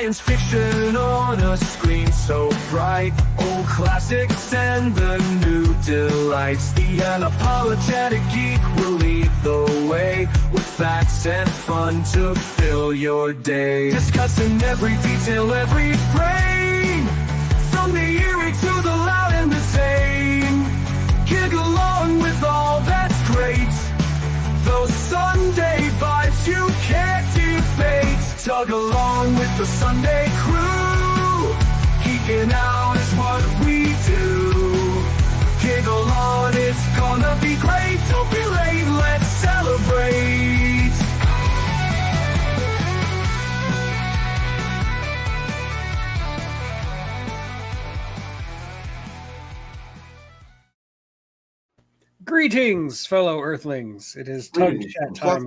science fiction on a screen so bright. Old classics and the new delights. The unapologetic geek will lead the way, with facts and fun to fill your day. Discussing every detail, every frame, from the eerie to the loud and the same. Gig along with all that's great, those Sunday vibes you can't debate. Tug along with the Sunday crew, geeking out is what we do. Giggle on, it's gonna be great. Don't be late, let's celebrate. Greetings, fellow Earthlings. It is Tug Chat time.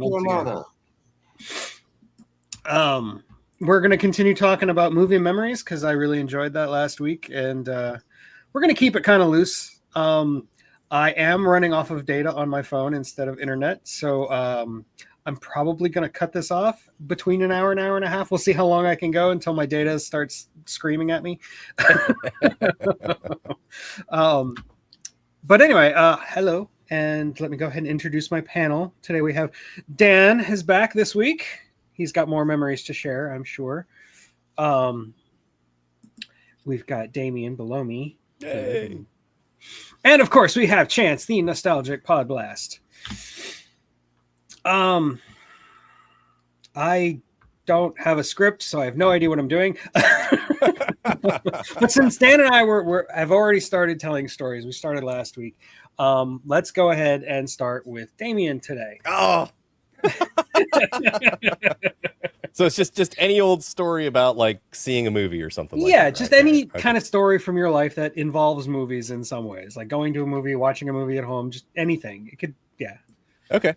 We're going to continue talking about movie memories because I really enjoyed that last week, and we're going to keep it kind of loose. I am running off of data on my phone instead of internet, so I'm probably going to cut this off between an hour and a half. We'll see how long I can go until my data starts screaming at me. But anyway, hello, and let me go ahead and introduce my panel. Today we have Dan is back this week. He's got more memories to share, I'm sure. We've got Damien below me. Hey. And of course, we have Chance, the nostalgic pod blast. I don't have a script, so I have no idea what I'm doing. But since Dan and I have already started telling stories, we started last week. Let's go ahead and start with Damien today. Oh. So it's just any old story about like seeing a movie or something like that. Yeah, just any kind of story from your life that involves movies in some ways, like going to a movie, watching a movie at home, just anything. It could, yeah. Okay.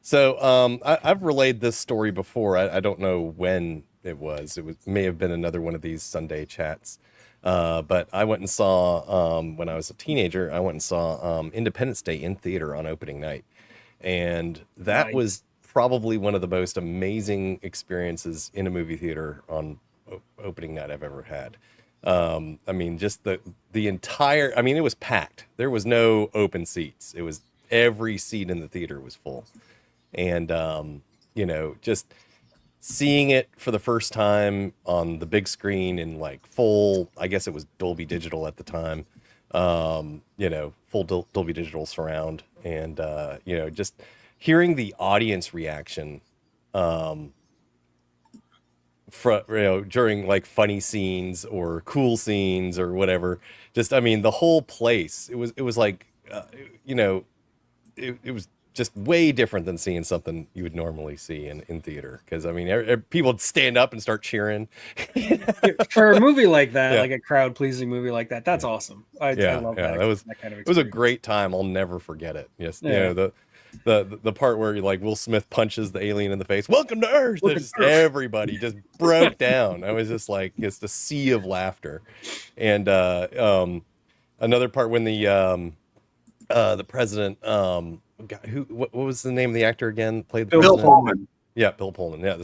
So I've relayed this story before. I don't know when it was. It may have been another one of these Sunday chats. But I went and saw, when I was a teenager, I went and saw Independence Day in theater on opening night. And that was probably one of the most amazing experiences in a movie theater on opening night I've ever had. I mean, just the entire, I mean, it was packed. There was no open seats. It was every seat in the theater was full. And, you know, just seeing it for the first time on the big screen in like full, I guess it was Dolby Digital at the time, you know, full Dolby Digital surround, and, you know, just hearing the audience reaction, during like funny scenes or cool scenes or whatever. Just, I mean, the whole place, it was like, you know, it was just way different than seeing something you would normally see in theater. Because I mean, people would stand up and start cheering. For a movie like that, like a crowd pleasing movie like that, that's awesome. I love that. That was, that kind of it was a great time. I'll never forget it. Yes, you know, the part where like Will Smith punches the alien in the face. Welcome to Earth. Everybody just broke down. I was just like, it's a sea of laughter. And another part when the president, what was the name of the actor again? Played the Bill president? Pullman. Yeah, Bill Pullman. Yeah,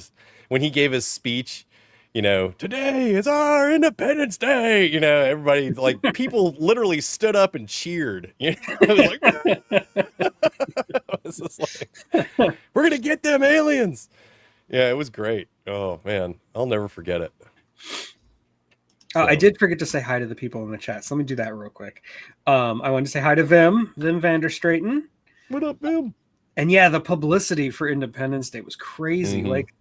when he gave his speech, you know, today is our Independence Day. You know, everybody, like, people literally stood up and cheered. You know, it was like, it was just like, we're gonna get them aliens. Yeah, it was great. Oh man, I'll never forget it. I did forget to say hi to the people in the chat, so let me do that real quick. I wanted to say hi to Vim Vanderstraten. What up, Vim? And yeah, the publicity for Independence Day was crazy. Mm-hmm. Like,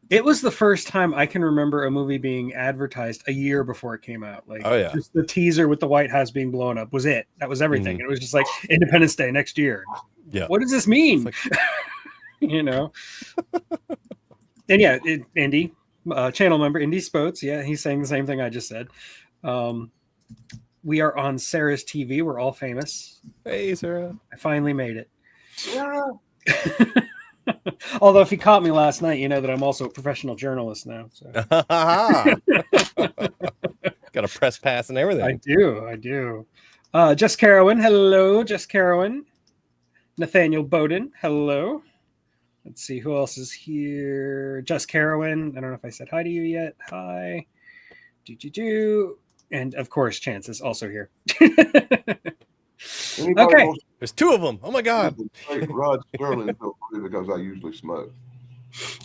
it was the first time I can remember a movie being advertised a year before it came out. Like, just the teaser with the White House being blown up was it. That was everything. Mm-hmm. It was just like Independence Day next year. Yeah. What does this mean? Like... You know? And yeah, Indy, channel member, Indy Spoats. Yeah, he's saying the same thing I just said. We are on Sarah's TV. We're all famous. Hey, Sarah. I finally made it. Yeah. Although if you caught me last night, you know that I'm also a professional journalist now. So. Got a press pass and everything. I do. Jess Carowin, hello. Jess Carowin. Nathaniel Bowden, hello. Let's see who else is here. Just Carowin. I don't know if I said hi to you yet. Hi. Do. And of course, Chance is also here. Okay. There's two of them. Oh my God. Rod Sterling feel free because I usually smoke.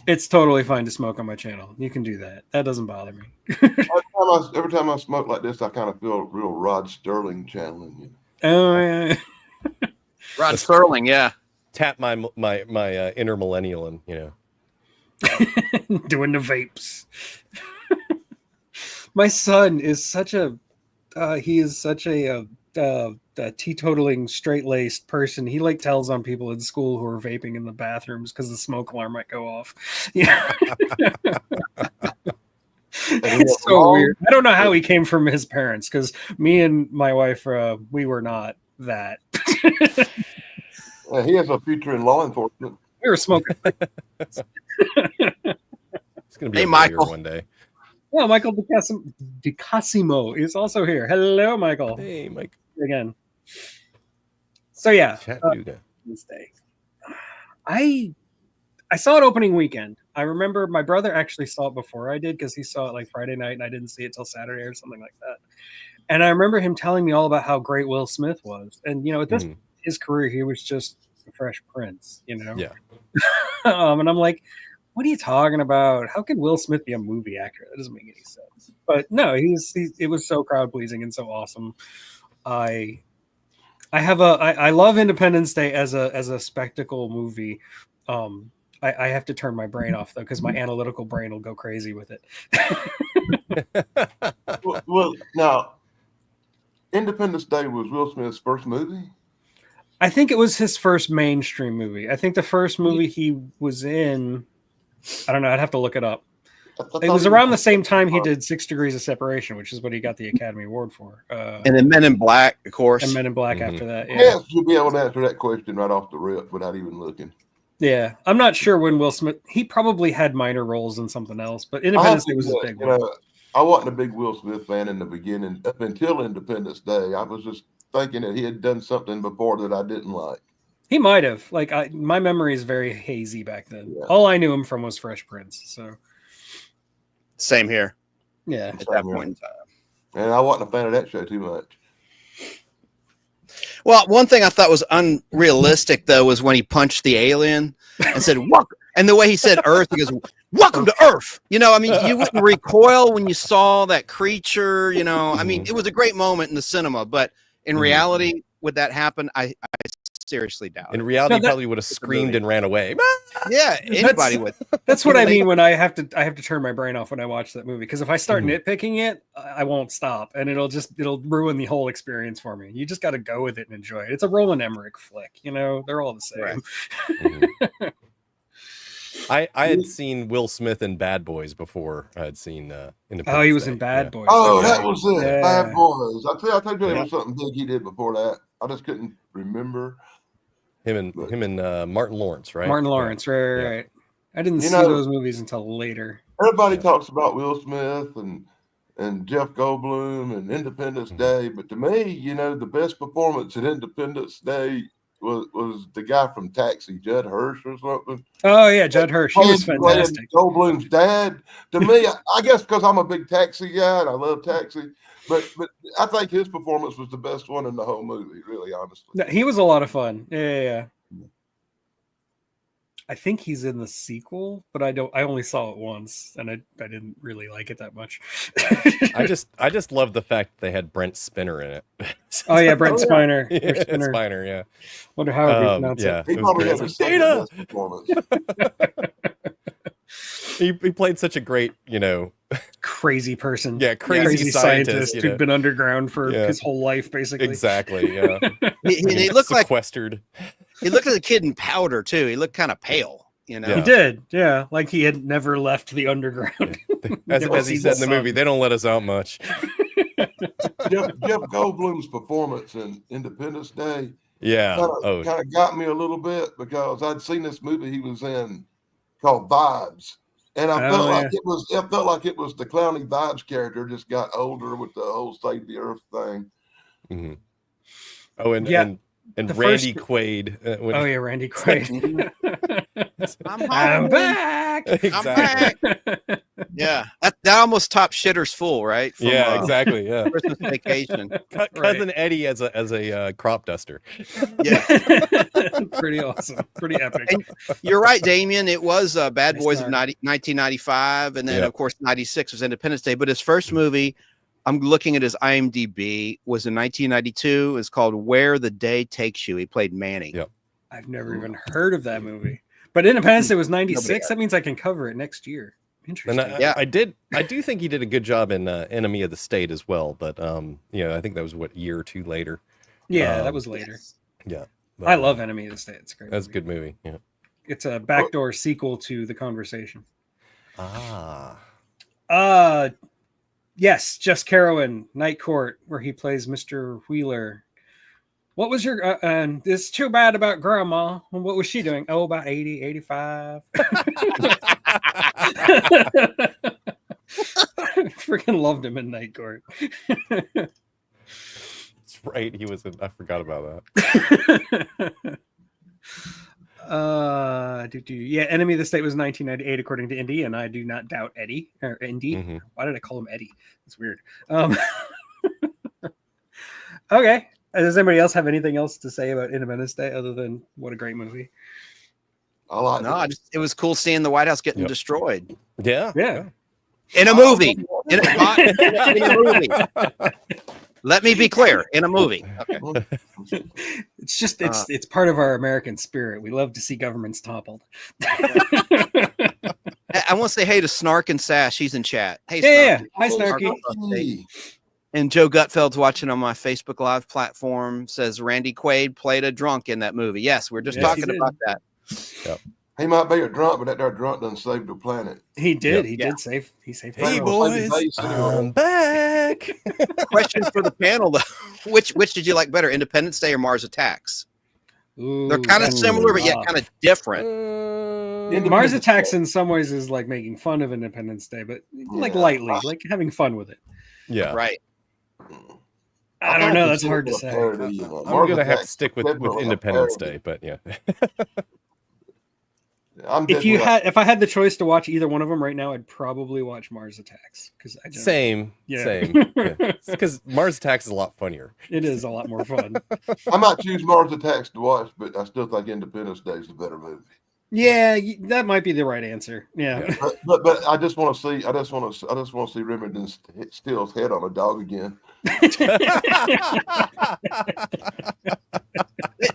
It's totally fine to smoke on my channel. You can do that. That doesn't bother me. Every time I smoke like this, I kind of feel real Rod Sterling channeling you. Oh yeah. Rod Sterling, yeah. Tap my inner millennial and Doing the vapes. My son is such a teetotaling, straight-laced person. He like tells on people in school who are vaping in the bathrooms because the smoke alarm might go off. Yeah. It's so weird. I don't know how he came from his parents, because me and my wife, we were not that. He has a future in law enforcement. We were smoking. it's gonna be Hey, a Michael. one day. Yeah, Michael DiCasimo is also here. Hello, Michael. Hey, Mike. Again. So yeah, Chattanooga. Wednesday. I saw it opening weekend. I remember my brother actually saw it before I did, because he saw it like Friday night and I didn't see it till Saturday or something like that. And I remember him telling me all about how great Will Smith was. And at this his career, he was just the Fresh Prince, Yeah. And I'm like, what are you talking about? How can Will Smith be a movie actor? That doesn't make any sense. But no, it was so crowd pleasing and so awesome. I love Independence Day as a spectacle movie. I have to turn my brain off though, because my analytical brain will go crazy with it. Well, now, Independence Day was Will Smith's first movie? I think it was his first mainstream movie. I think the first movie he was in, I don't know, I'd have to look it up. It was around the same time he did 6 Degrees of Separation, which is what he got the Academy Award for. And then Men in Black, of course. And Men in Black after that. Yeah. Yes, you'll be able to answer that question right off the rip without even looking. Yeah, I'm not sure when Will Smith. He probably had minor roles in something else, but Independence Day was his big one. I wasn't a big Will Smith fan in the beginning up until Independence Day. I was just thinking that he had done something before that I didn't like. He might have. My memory is very hazy back then. Yeah. All I knew him from was Fresh Prince. So, same here. Yeah, at that point in time. And I wasn't a fan of that show too much. Well, one thing I thought was unrealistic, though, was when he punched the alien and said, "Welcome." And the way he said Earth, he goes, "Welcome to Earth." You wouldn't recoil when you saw that creature. I mean, it was a great moment in the cinema, but in reality, would that happen? I seriously doubt. In reality, he probably would have screamed and ran away. Yeah, anybody would. That's what I mean when I have to turn my brain off when I watch that movie, because if I start nitpicking it, I won't stop, and it'll ruin the whole experience for me. You just got to go with it and enjoy it. It's a Roland Emmerich flick, they're all the same. Right. I had seen Will Smith in Bad Boys before I had seen Independence Oh, he was Day. in Bad Boys. Oh, that was it. Yeah. Bad Boys. I told you there was something big he did before that. I just couldn't remember. Him and Martin Lawrence, right? Martin Lawrence, right. I didn't see those movies until later. Everybody talks about Will Smith and Jeff Goldblum and Independence Day, but to me, the best performance in Independence Day was the guy from Taxi, Judd Hirsch or something. Oh yeah, Judd Hirsch. He was fantastic. Goldblum's dad. To me, I guess because I'm a big Taxi guy and I love Taxi, but I think his performance was the best one in the whole movie. Really, honestly, no, he was a lot of fun. Yeah. I think he's in the sequel, but I only saw it once, and I didn't really like it that much. I just love the fact they had Brent Spinner in it. Oh yeah, Brent Spiner. Yeah, Spiner, yeah. Wonder how he pronounced it. He probably had Data performance. He played such a great, crazy person. Yeah, crazy scientist who'd been underground for his whole life, basically. Exactly. Yeah. he looked sequestered. He looked like a kid in Powder too. He looked kind of pale. He did. Yeah, like he had never left the underground. As he said in the movie, they don't let us out much. Jeff Goldblum's performance in Independence Day, kind of got me a little bit, because I'd seen this movie he was in called Vibes, and I felt like it was the clowny Vibes character just got older with the whole Save the Earth thing. Mm-hmm. Oh, and And The Randy first- Quaid. Oh yeah, Randy Quaid. I'm I'm home. back. Exactly. Yeah, that almost topped Shitter's Fool, right? From, Yeah, exactly. Yeah. Christmas Vacation. Cousin Eddie as a crop duster. Yeah, Pretty awesome. Pretty epic. And you're right, Damien. It was Bad Nice Boys of start. 1995, and then Yep. of course 96 was Independence Day. But his first movie, I'm looking at his IMDb, was in 1992. It's called Where the Day Takes You. He played Manny. Yep. I've never even heard of that movie. But Independence Day was Nobody 96. That means I can cover it next year. And Interesting. Yeah. I do think he did a good job in Enemy of the State as well. But I think that was what, year or two later. Yeah, that was later. Yeah. I love Enemy of the State. It's a great. That's a movie. good movie. Yeah. It's a backdoor sequel to The Conversation. Ah. Yes, Jess Carowin, Night Court, where he plays Mr. Wheeler. What was your it's too bad about grandma. What was she doing? Oh, about 80, 85. Freaking loved him in Night Court. That's right. He was I forgot about that. Yeah, Enemy of the State was 1998 according to Indy, and I do not doubt Eddie or Indy. Mhm. Why did I call him Eddie? That's weird. Okay. Does anybody else have anything else to say about Independence Day other than what a great movie? I like No, it. it was cool seeing the White House getting Yep. destroed Yeah. Yeah. in a movie. In a movie. Let me be clear, in a movie. Okay. It's just it's part of our American spirit. We love to see governments toppled. I want to say hey to Snark and Sash. He's in chat. Hey, Yeah, Snark. hi Snarky. Hey, And Joe Gutfeld's watching on my Facebook Live platform. Says Randy Quaid played a drunk in that movie. Yes, we're just Yes, he talking did. about that. he might be a drunk, but that there drunk doesn't save the planet. He did. Yep. He did save. He saved. Hey, Frodo. boys, I'm back. Question for the panel though: which did you like better, Independence Day or Mars Attacks? Ooh, They're kind of that's similar, but yet rough. kind of different. Mars Attacks in some ways is like making fun of Independence Day, but like Yeah. lightly, like having fun with it. Yeah. Right. I don't know. That's hard to say. I'm gonna have to stick with Independence Day, but yeah. If I had the choice to watch either one of them right now, I'd probably watch Mars Attacks because Same. Yeah. Same. Because Mars Attacks is a lot funnier. It is a lot more fun. I might choose Mars Attacks to watch, but I still think Independence Day is the better movie. Yeah, that might be the right answer. Yeah. But I just want to see Remington steal his head on a dog again.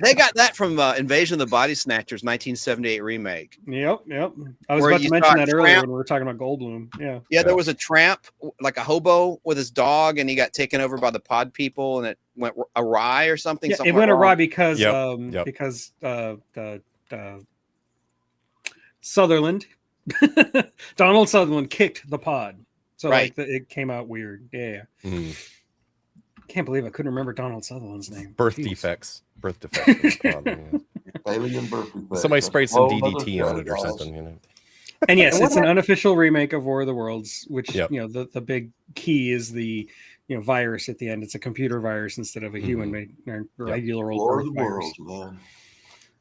They got that from Invasion of the Body Snatchers, 1978 remake. Yep. I was Where about you to mention saw that a earlier tramp. when we were talking about Goldblum. Yeah. Yeah, there was a tramp, like a hobo with his dog, and he got taken over by the pod people, and it went awry or something. Yeah, something it went wrong. awry because Yep. Sutherland, Donald Sutherland kicked the pod, so Right. it came out weird. Yeah. Mhm. Can't believe I couldn't remember Donald Sutherland's name. Birth Jeez. defects. Birth defects. Alien birth defects. Somebody That's sprayed a some whole DDT other on it or show, something, you know. And yes, And what it's an unofficial remake of War of the Worlds, which Yep. the big key is the virus at the end. It's a computer virus instead of a human made or regular old War of Earth the virus. Worlds, man.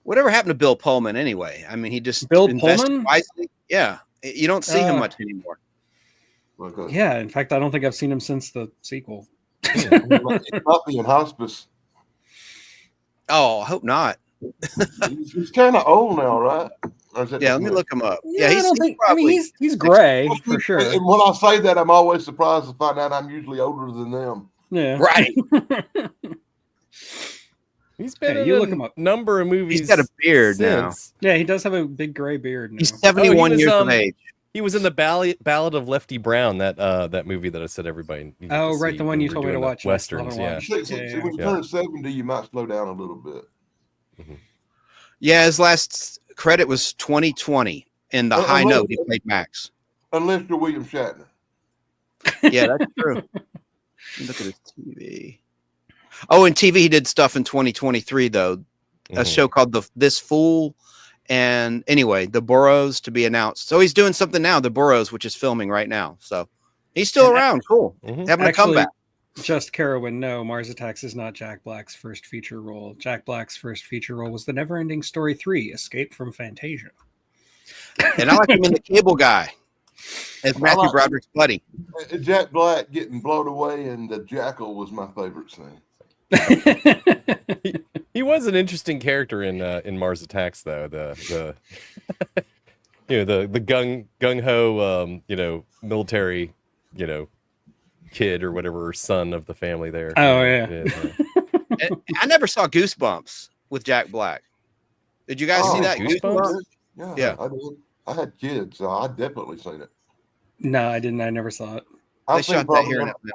Whatever happened to Bill Pullman anyway? I mean, he just Bill invested Pullman? wisely. Yeah, you don't see him Uh, much anymore. Okay. Yeah, in fact, I don't think I've seen him since the sequel. He might be in hospice. Oh, I hope not. He's kind of old now, right? Or is that Yeah, just let me me? look him up. Yeah, Yeah, I don't think. I mean, probably- he's gray for sure. And when I say that, I'm always surprised to find out I'm usually older than them. Yeah, right. He's been Yeah, in you a look him up. number of movies. He's got a beard now. since. Yeah, he does have a big gray beard now. He's 71 was, years of age. He was in the Ballad of Lefty Brown, that movie that I said everybody. needed Oh, to right, see the one when you we were told me to doing the watch. I still Westerns, haven't yeah. watched. See, Yeah. when you turn 70, you might slow down a little bit. Yeah, his last credit was 2020. In the high note, he played Max. Unless you're William Shatner. Yeah, that's true. Look at his TV. Oh, in TV, he did stuff in 2023 though. A Mhm. show called This Fool, and anyway, The Burrows to be announced. So he's doing something now, The Burrows, which is filming right now. So he's still And around. Cool, Mhm. having a comeback. Just Carowin, no, Mars Attacks is not Jack Black's first feature role. Jack Black's first feature role was The Neverending Story 3, Escape from Fantasia. And I like him in The Cable Guy as Matthew Broderick's buddy. Jack Black getting blown away and the Jackal was my favorite scene. He was an interesting character in Mars Attacks, though. The the gung ho military kid or whatever, son of the family there. Oh yeah. And I never saw Goosebumps with Jack Black. Did you guys see that? Goosebumps? Yeah, I did. I had kids, so I definitely seen it. No, I didn't. I never saw it. I've seen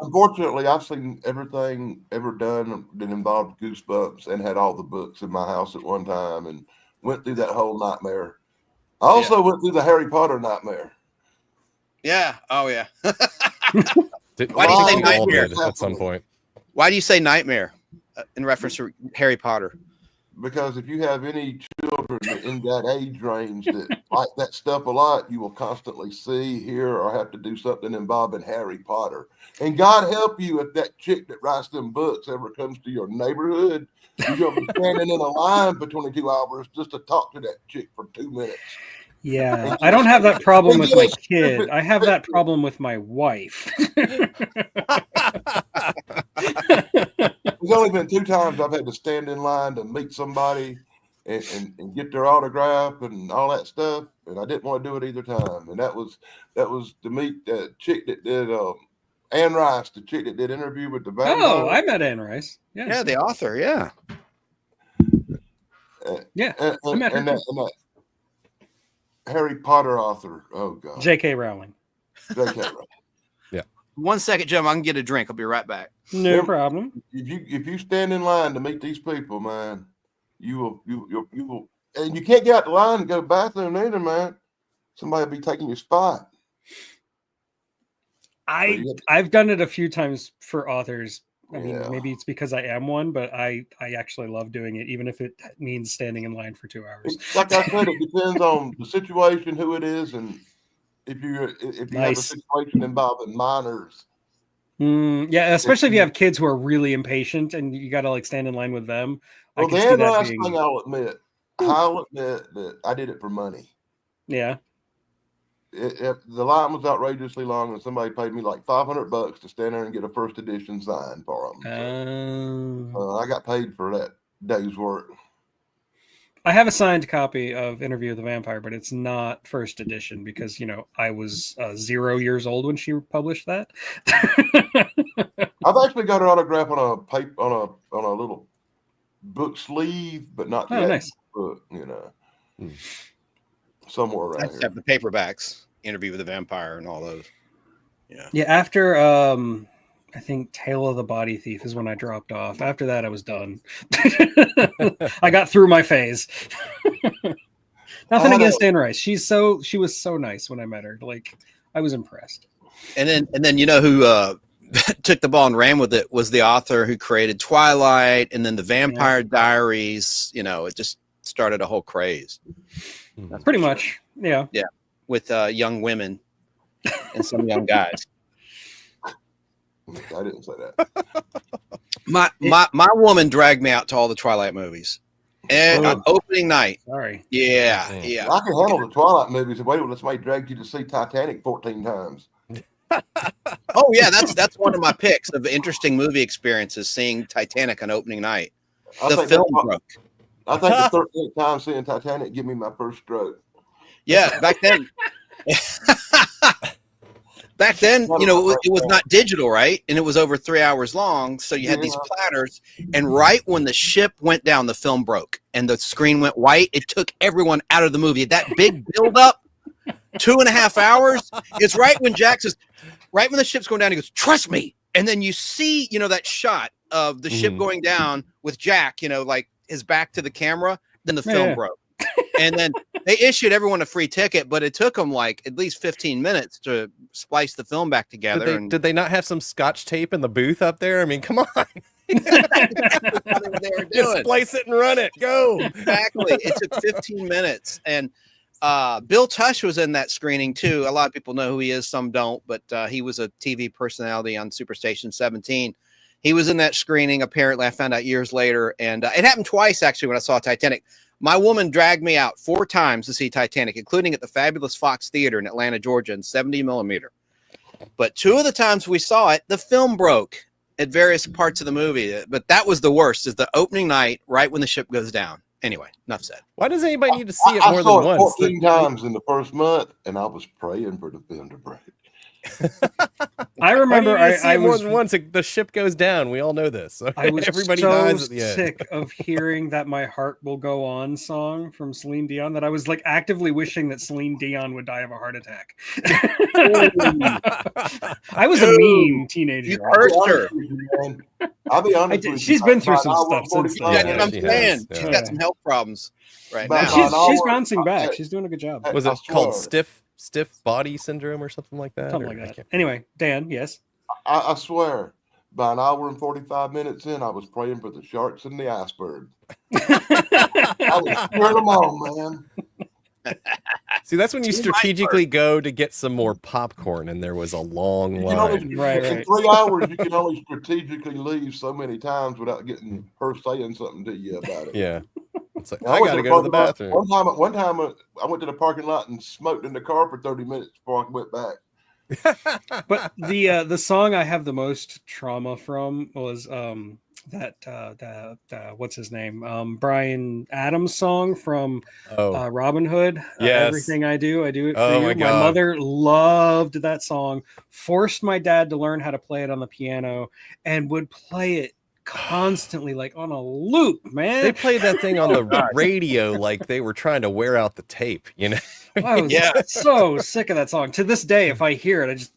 unfortunately, I've seen everything ever done that involved Goosebumps and had all the books in my house at one time and went through that whole nightmare. I also went through the Harry Potter nightmare. Yeah. Oh yeah. Why do you say nightmare at some point? Why do you say nightmare in reference to Harry Potter? Because if you have any children in that age range that like that stuff a lot, you will constantly see, hear, or have to do something involving Harry Potter. And God help you if that chick that writes them books ever comes to your neighborhood. You're going to be standing in a line for 22 hours just to talk to that chick for 2 minutes. Yeah, I don't have that problem with my kid. I have that problem with my wife. There's only been 2 times I've had to stand in line to meet somebody and get their autograph and all that stuff, and I didn't want to do it either time. And that was to meet that chick that did Anne Rice, the chick that did Interview with the Vampire. Oh, I met Anne Rice. Yeah, the author. Yeah. I met her. And that Harry Potter author. Oh God. J.K. Rowling. J.K. Rowling. 1 second, Jim. I can get a drink. I'll be right back. No problem. If you stand in line to meet these people, man, you will, and you can't get out the line and go to the bathroom either, man. Somebody will be taking your spot. I've done it a few times for authors. I mean, maybe it's because I am one, but I actually love doing it, even if it means standing in line for 2 hours. Like I said, it depends on the situation, who it is, and if you have a situation involving minors. Yeah, especially if you have kids who are really impatient and you got to like stand in line with them. Well, the last thing I'll admit that I did it for money. Yeah. If the line was outrageously long and somebody paid me like $500 to stand there and get a first edition sign for them. I got paid for that day's work. I have a signed copy of Interview with the Vampire, but it's not first edition because, I was 0 years old when she published that. I've actually got her autograph on a little book sleeve, but not the nice book, somewhere around here. Have the paperbacks, Interview with the Vampire, and all those. Yeah. After I think Tale of the Body Thief is when I dropped off. After that, I was done. I got through my phase. Nothing against Anne Rice. She was so nice when I met her. Like, I was impressed. And then who took the ball and ran with it was the author who created Twilight and then the Vampire Diaries. It just started a whole craze. That's pretty much. Yeah. Yeah. With young women and some young guys. I didn't say that. My woman dragged me out to all the Twilight movies. And on opening night. Sorry. Yeah. I can handle the Twilight movies. Wait till somebody dragged you to see Titanic 14 times. Oh yeah, that's one of my picks of interesting movie experiences, seeing Titanic on opening night. The film broke. I think the 13th time seeing Titanic give me my first stroke. Yeah, back then. Back then, it was not digital, right? And it was over 3 hours long. So you had these platters. And right when the ship went down, the film broke and the screen went white. It took everyone out of the movie. That big buildup, 2.5 hours. It's right when Jack says, right when the ship's going down, he goes, "Trust me." And then you see, that shot of the ship going down with Jack, like his back to the camera. Then the film broke. And then they issued everyone a free ticket, but it took them like at least 15 minutes to splice the film back together. Did they not have some scotch tape in the booth up there? I mean, come on. Just splice it and run it. Go. Exactly. It took 15 minutes. And Bill Tush was in that screening too. A lot of people know who he is, some don't, but he was a TV personality on Superstation 17 He was in that screening. Apparently, I found out years later, and it happened twice actually when I saw Titanic. My woman dragged me out 4 times to see Titanic, including at the fabulous Fox Theater in Atlanta, Georgia, in 70 millimeter. But 2 of the times we saw it, the film broke at various parts of the movie. But that was the worst, is the opening night, right when the ship goes down. Anyway, enough said. Why does anybody need to see it I more saw than it once? 14 times in the first month, and I was praying for the film to break. I remember Why do you need to see I it more was than once. The ship goes down. We all know this. I was Everybody so dies at the end. sick of hearing that "My Heart Will Go On" song from Celine Dion that I was like actively wishing that Celine Dion would die of a heart attack. I was a mean teenager. You cursed her. I'll be honest with you. She's been through About some an hour stuff and since 45 then. That's what I'm she saying. has, She's yeah. got some health problems right But now. She's hour- bouncing back. She's doing a good job. Was I it called swear. stiff body syndrome or something like that? Something Or- like I that. can't- Anyway, Dan, yes. I swear, by an hour and 45 minutes in, I was praying for the sharks and the iceberg. I was cheering them on, man. See, that's when you To my strategically go to get some more popcorn, and there was a long You can only, line. Right, in right. 3 hours, you can only strategically leave so many times without getting her saying something to you about it. Yeah, it's like And I went gotta go to the parking lot- bathroom. One time, I went to the parking lot and smoked in the car for 30 minutes before I went back. But the song I have the most trauma from was that what's his name, Brian Adams song from Oh, Robin Hood. Yes. Everything I do it for Oh, you. my My God. mother loved that song, forced my dad to learn how to play it on the piano, and would play it constantly, like on a loop, man. they played that thing on the radio like they were trying to wear out the tape. You know, I was Yeah. so sick of that song. To this day, if I hear it, I just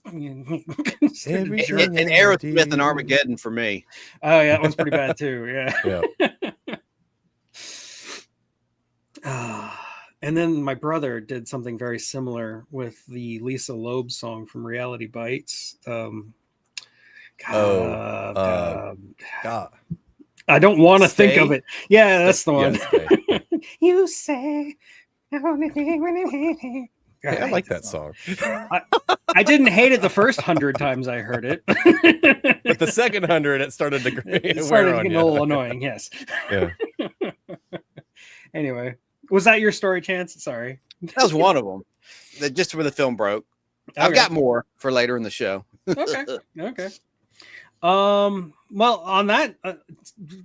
Every And Aerosmith and Armageddon for me. oh yeah, that one's pretty bad too. Yeah. yeah. And then my brother did something very similar with the Lisa Loeb song from Reality Bites. God. I don't want to think Stay? of it. Yeah, that's the one. Yeah, Stay. You say only thing when it ain't. God, Yeah, I hate like that song. I didn't hate it the first 100 times I heard it. But the second 100, it started to It wear started on getting you. a little annoying. Yes. Yeah. Anyway, was that your story, Chance? Sorry. That was one of them. Just where the film broke. I've Okay. got more for later in the show. Okay. Okay. Well, on that,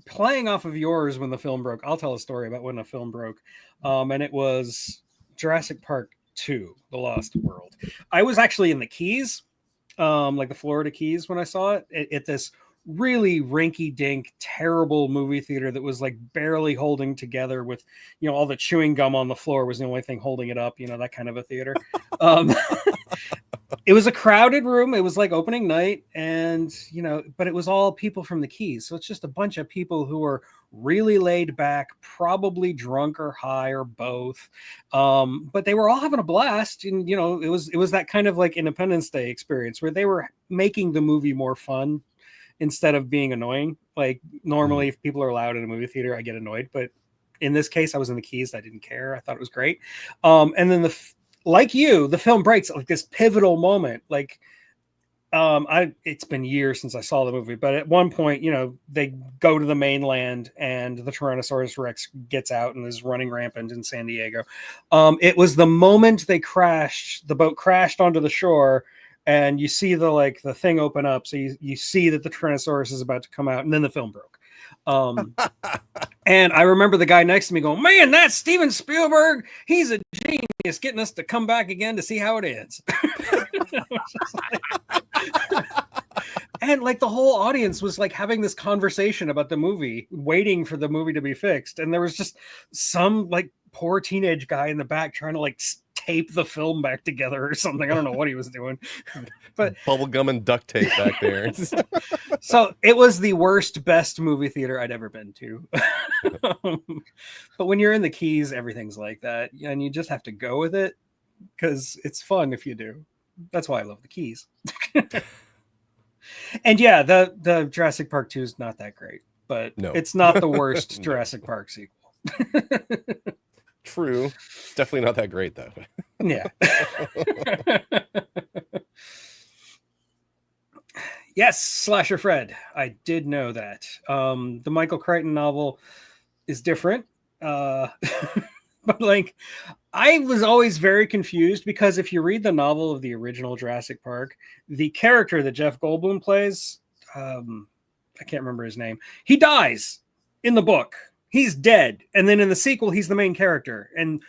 playing off of yours when the film broke, I'll tell a story about when a film broke. And it was Jurassic Park 2, The Lost World. I was actually in the Keys, like the Florida Keys when I saw it at this really rinky-dink, terrible movie theater that was like barely holding together with, you know, all the chewing gum on the floor was the only thing holding it up, you know, that kind of a theater. It was a crowded room. It was like opening night, and you know, but it was all people from the Keys. So it's just a bunch of people who are really laid back, probably drunk or high or both. But they were all having a blast, and you know, it was that kind of like Independence Day experience where they were making the movie more fun instead of being annoying. Like normally, if people are loud in a movie theater, I get annoyed, but in this case, I was in the Keys. I didn't care. I thought it was great. And then like you, the film breaks at like this pivotal moment. Like, it's been years since I saw the movie, but at one point, you know, they go to the mainland and the Tyrannosaurus Rex gets out and is running rampant in San Diego. It was the moment they crashed, the boat crashed onto the shore, and you see the thing open up. So you see that the Tyrannosaurus is about to come out, and then the film broke. And I remember the guy next to me going, "Man, that's Steven Spielberg. He's a genius, getting us to come back again to see how it ends." And like the whole audience was like having this conversation about the movie, waiting for the movie to be fixed. And there was just some like poor teenage guy in the back trying to like tape the film back together or something. I don't know what he was doing, but Bubble gum and duct tape back there. so it was the best movie theater I'd ever been to. But when you're in the Keys, everything's like that, and you just have to go with it because it's fun if you do. That's why I love the Keys. And yeah, the Jurassic Park 2 is not that great, but No. it's not the worst No. Jurassic Park sequel. True. It's definitely not that great, though. Yeah. Yes, Slasher Fred. I did know that. The Michael Crichton novel is different. But like, I was always very confused because if you read the novel of the original Jurassic Park, the character that Jeff Goldblum plays, I can't remember his name, he dies in the book. He's dead. And then in the sequel, he's the main character and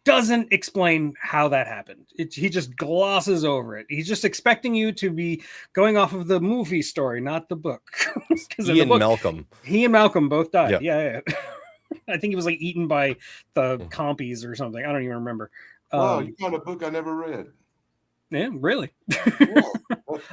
doesn't explain how that happened. He just glosses over it. He's just expecting you to be going off of the movie story, not the book. He and Malcolm. He and Malcolm both died. Yep. Yeah. I think he was like eaten by the compies or something. I don't even remember. Wow, you found a book I never read. Yeah, really. Yeah,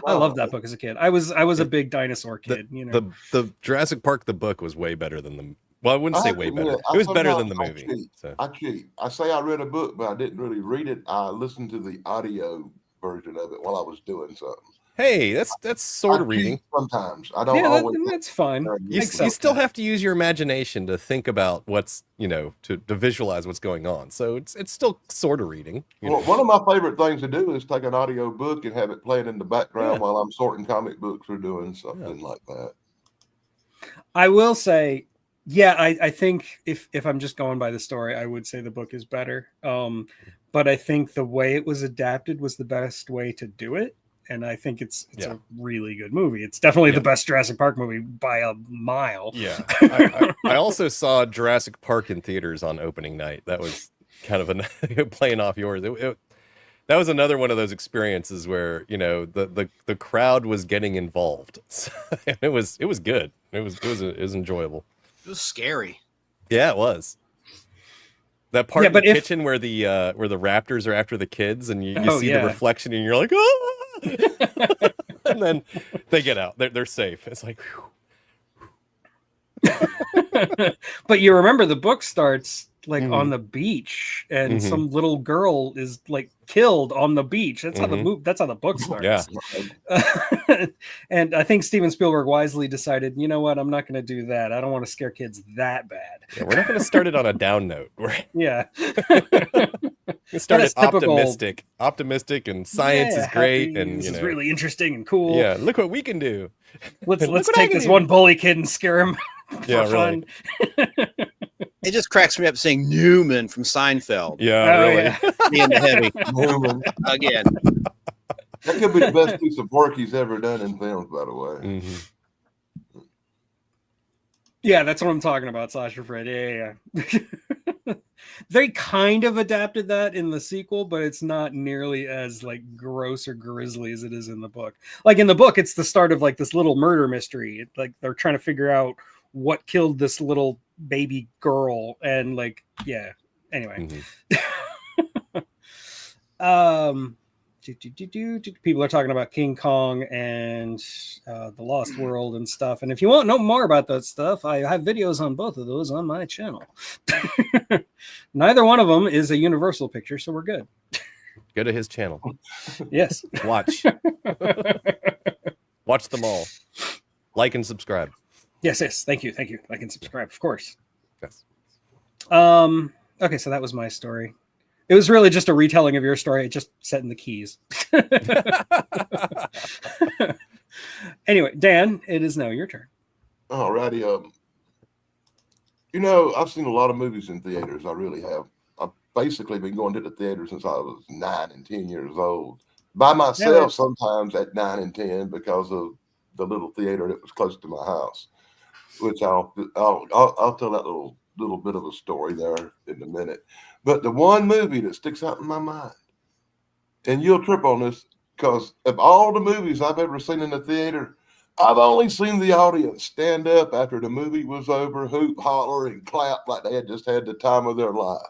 I loved that book as a kid. I was a big dinosaur kid. The Jurassic Park the book was way better than the. Well, I wouldn't say way better. It was better than the movie. I cheat. I say I read a book, but I didn't really read it. I listened to the audio version of it while I was doing something. Hey, that's sort of reading. Sometimes I don't. That's fine. You still have to use your imagination to think about what's to visualize what's going on. So it's still sort of reading. Well, one of my favorite things to do is take an audio book and have it playing in the background while I'm sorting comic books or doing something like that. I will say, I think if I'm just going by the story, I would say the book is better. But I think the way it was adapted was the best way to do it. And I think it's a really good movie. It's definitely the best Jurassic Park movie by a mile. Yeah. I also saw Jurassic Park in theaters on opening night. That was kind of playing off yours. That was another one of those experiences where, the crowd was getting involved. And it was good. It was enjoyable. It was scary. Yeah, it was. That part in the kitchen where the raptors are after the kids and you see the reflection and you're like, oh! And then they get out. They're safe. It's like, but you remember the book starts like on the beach and some little girl is like killed on the beach. That's how the book starts. Yeah. And I think Steven Spielberg wisely decided, you know what, I'm not going to do that. I don't want to scare kids that bad. Yeah, we're not going to start it on a down note. Yeah. We started optimistic, and science is great, and this is really interesting and cool. Yeah, look what we can do. Let's take this one bully kid and scare him for fun. It just cracks me up seeing Newman from Seinfeld. Yeah, really. Yeah. Being the heavy Newman again. That could be the best piece of work he's ever done in films, by the way. Mm-hmm. Yeah, that's what I'm talking about, Slasher Fred. Yeah. They kind of adapted that in the sequel, but it's not nearly as like gross or grisly as it is in the book. Like in the book, it's the start of like this little murder mystery. Like they're trying to figure out what killed this little baby girl, and like, yeah. Anyway. People are talking about King Kong and the Lost World and stuff. And if you want to know more about that stuff, I have videos on both of those on my channel. Neither one of them is a Universal picture, so we're good. Go to his channel. Yes. Watch. Watch them all. Like and subscribe. Yes. Thank you. Like and subscribe, of course. Yes. Okay, so that was my story. It was really just a retelling of your story, just setting the keys. Anyway, Dan, it is now your turn. All righty. I've seen a lot of movies in theaters. I really have. I've basically been going to the theater since I was 9 and 10 years old. By myself sometimes at 9 and 10 because of the little theater that was close to my house, which I'll tell that little bit of a story there in a minute. But the one movie that sticks out in my mind, and you'll trip on this, because of all the movies I've ever seen in the theater, I've only seen the audience stand up after the movie was over, hoop, holler, and clap like they had just had the time of their life.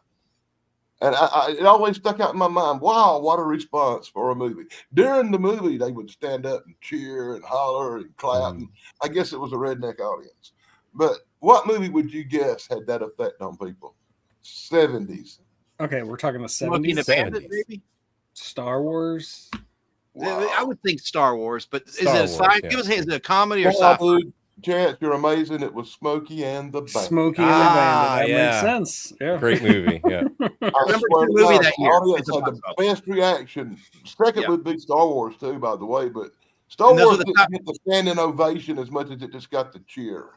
And it always stuck out in my mind. Wow, what a response for a movie. During the movie, they would stand up and cheer and holler and clap. And I guess it was a redneck audience. But what movie would you guess had that effect on people? 70s. Okay, we're talking the 70s. Looking at Bandit, maybe? Star Wars. Wow. I would think Star Wars, but is it a comedy or sci-fi? Chance, you're amazing. It was Smokey and the Bandit. Smokey and the Bandit. That makes sense. Yeah. Great movie. Yeah. I remember the movie that year. Audience had the best reaction. Second would be Star Wars too, by the way, but Star And those Wars are the didn't top- get the standing ovation as much as it just got the cheer.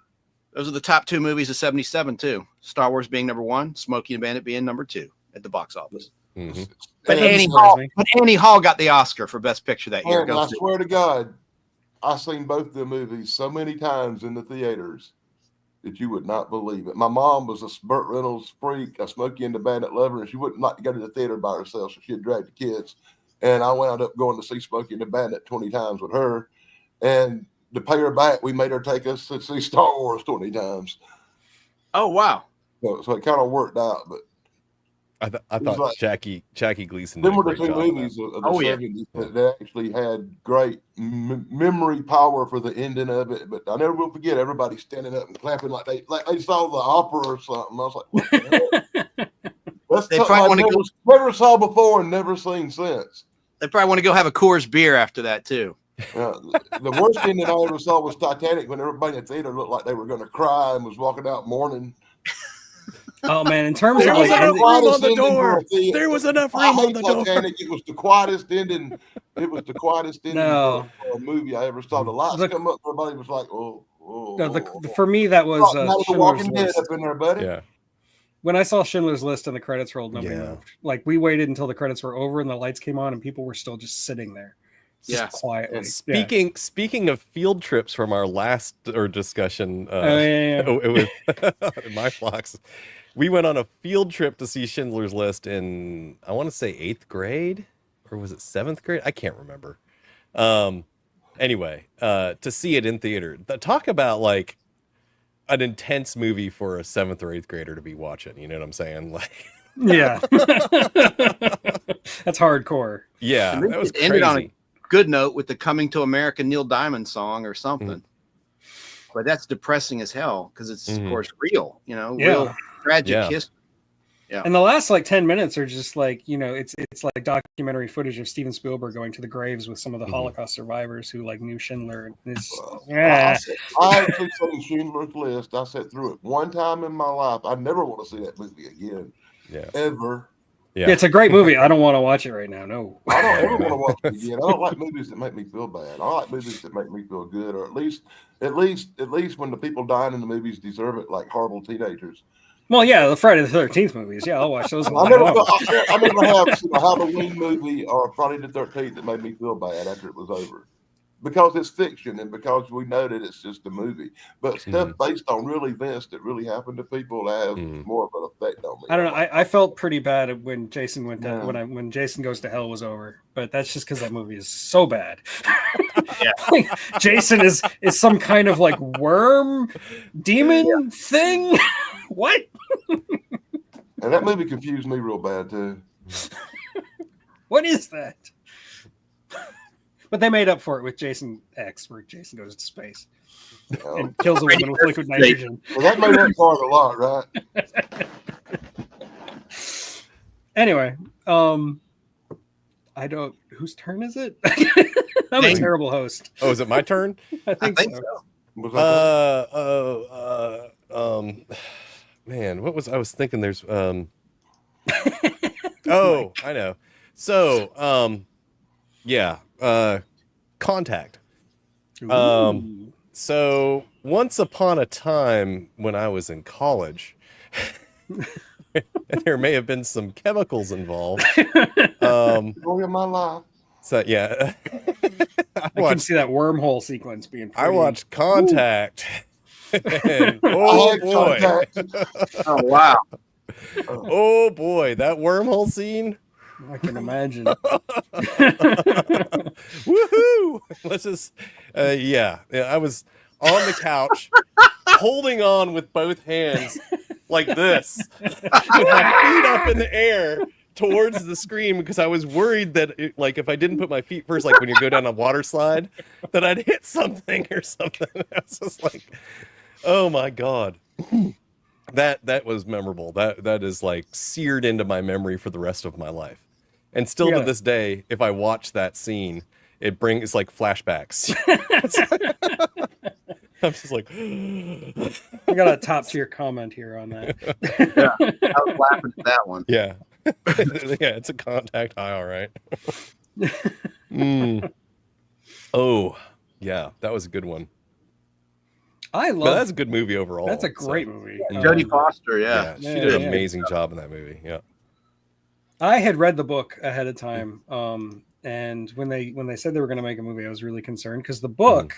Those are the top 2 movies of '77 too. Star Wars being number 1, Smokey and the Bandit being number 2 at the box office. Mm-hmm. But That Annie doesn't surprise me. Annie Hall got the Oscar for Best Picture that year. And I swear to God, I've seen both the movies so many times in the theaters that you would not believe it. My mom was a Burt Reynolds freak, a Smokey and the Bandit lover, and she wouldn't like to go to the theater by herself, so she'd drag the kids. And I wound up going to see Smokey and the Bandit 20 times with her. And to pay her back, we made her take us to see Star Wars 20 times. Oh wow! So it kind of worked out, but I thought like, Jackie Gleason did them a were the great two job on movies that. of the 70s that actually had great memory power for the ending of it. But I never will forget everybody standing up and clapping like they saw the opera or something. I was like, what the hell? That's They something probably I wanna never saw before and never seen since. They probably want to go have a Coors beer after that too. The worst ending I ever saw was Titanic, when everybody in the theater looked like they were going to cry and was walking out mourning. Oh man, in terms There of was like, enough ending- room on the Ending for door. a theater. There was enough I room on hate the door. Titanic. It was the quietest ending. It was the quietest ending No. for a movie I ever saw. The lights Look- come up, everybody was like, "Oh, no, for me that was Not the Schindler's Walking Dead List. up in there, buddy." Yeah. When I saw Schindler's List and the credits rolled, nobody Yeah. moved. Like we waited until the credits were over and the lights came on, and people were still just sitting there, just Yeah. quietly. Speaking of field trips from our last discussion Yeah. with my flocks, we went on a field trip to see Schindler's List in, I want to say 8th grade, or was it 7th grade? I can't remember. Anyway, to see it in theater. Talk about like an intense movie for a 7th or 8th grader to be watching. You know what I'm saying? Like, Yeah. That's hardcore. yeah, And then that was it ended on a crazy. good note with the Coming to America Neil Diamond song or something. But that's depressing as hell because it's of course real, real tragic Yeah. history. And the last like 10 minutes are just like, it's like documentary footage of Steven Spielberg going to the graves with some of the Holocaust survivors who like knew Schindler. And it's, I actually seen Schindler's List. I sat through it one time in my life. I never want to see that movie again. Yeah. Ever. Yeah. It's a great movie. I don't want to watch it right now. No. I don't ever want to watch it again. I don't like movies that make me feel bad. I like movies that make me feel good, or at least when the people dying in the movies deserve it, like horrible teenagers. Well, yeah, the Friday the 13th movies. Yeah, I'll watch those. I never have seen a Halloween movie or Friday the 13th that made me feel bad after it was over, because it's fiction and because we know that it's just a movie. But stuff based on real events that really happened to people have more of an effect on me. I don't know. I felt pretty bad when Jason went to when Jason Goes to Hell was over, but that's just because that movie is so bad. Like, Jason is some kind of like worm demon thing. What? And that movie confused me real bad too. What is that? But they made up for it with Jason X, where Jason goes to space and kills a woman with liquid nitrogen. Well, that made up for it a lot, right? Anyway, I don't. Whose turn is it? I'm a terrible host. Oh, is it my turn? I think so. Was that Man, what was I was thinking? There's oh, I know. So, yeah, Contact. So once upon a time when I was in college, there may have been some chemicals involved. story of my life? So yeah, I can see that wormhole sequence being. I watched Contact. And, oh boy! Oh wow! Oh boy! That wormhole scene. I can imagine. Woohoo! Let's just, yeah. I was on the couch, holding on with both hands like this, with my feet up in the air towards the screen, because I was worried that, like, if I didn't put my feet first, like when you go down a water slide, that I'd hit something or something. I was just like, oh my god. That was memorable. That is like seared into my memory for the rest of my life. And still to this day, if I watch that scene, it's like flashbacks. I'm just like, I got a top tier comment here on that. Yeah, I was laughing at that one. yeah. Yeah, it's a Contact high, all right. Oh, was a good one. I But love. that's a good movie overall. That's a great movie. Jodie Foster, Yeah, she did an amazing job in that movie. Yeah. I had read the book ahead of time, and when they said they were going to make a movie, I was really concerned because the book,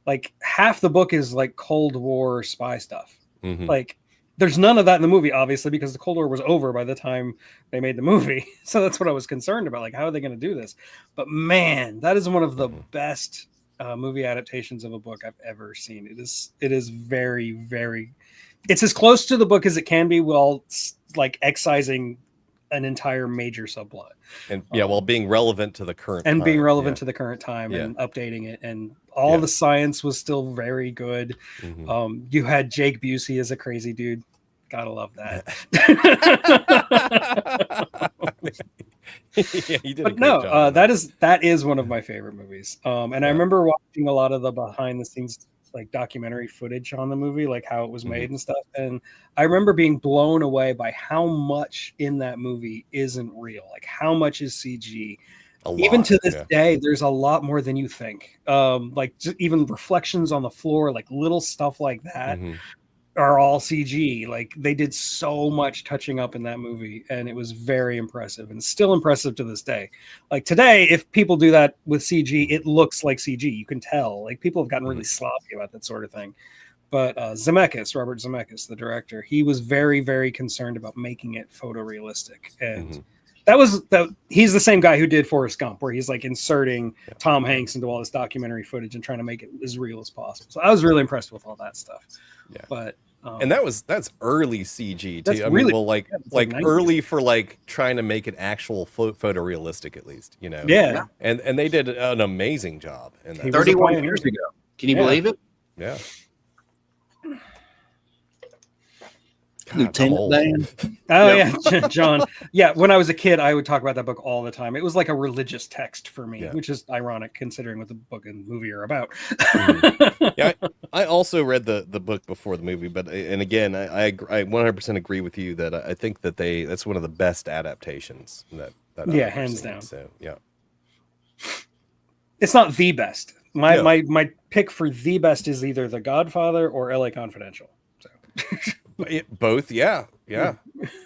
like half the book is like Cold War spy stuff. Like there's none of that in the movie, obviously, because the Cold War was over by the time they made the movie. So that's what I was concerned about. Like, how are they going to do this? But man, that is one of the best movie adaptations of a book I've ever seen. It is very, very. It's as close to the book as it can be, while like excising an entire major subplot, and while being relevant to the current and time. being relevant to the current time and updating it, and all the science was still very good. You had Jake Busey as a crazy dude. Gotta love that. Yeah, he did. But no, that is one of my favorite movies. And I remember watching a lot of the behind the scenes like documentary footage on the movie, like how it was made and stuff. And I remember being blown away by how much in that movie isn't real, like how much is CG. Even to this day, there's a lot more than you think. Like just even reflections on the floor, like little stuff like that are all CG. Like they did so much touching up in that movie, and it was very impressive and still impressive to this day. Like today, if people do that with CG, it looks like CG. You can tell. Like people have gotten really sloppy about that sort of thing. But Robert Zemeckis, the director, he was very, very concerned about making it photorealistic. And he's the same guy who did Forrest Gump, where he's like inserting Tom Hanks into all this documentary footage and trying to make it as real as possible. So I was really impressed with all that stuff. Yeah. But and that's early CG too. I really, mean, well, like early for like trying to make it actual photorealistic, at least, you know. Yeah. And they did an amazing job in that. 31 years ago. Can you believe it? Yeah. Lieutenant Dan. Oh yeah, John. Yeah, when I was a kid, I would talk about that book all the time. It was like a religious text for me, which is ironic considering what the book and movie are about. Yeah, I also read the book before the movie, but and again, I 100% agree with you that I think that that's one of the best adaptations that I've ever hands seen. down. So yeah, it's not the best. My pick for the best is either The Godfather or LA Confidential. So. Both, yeah,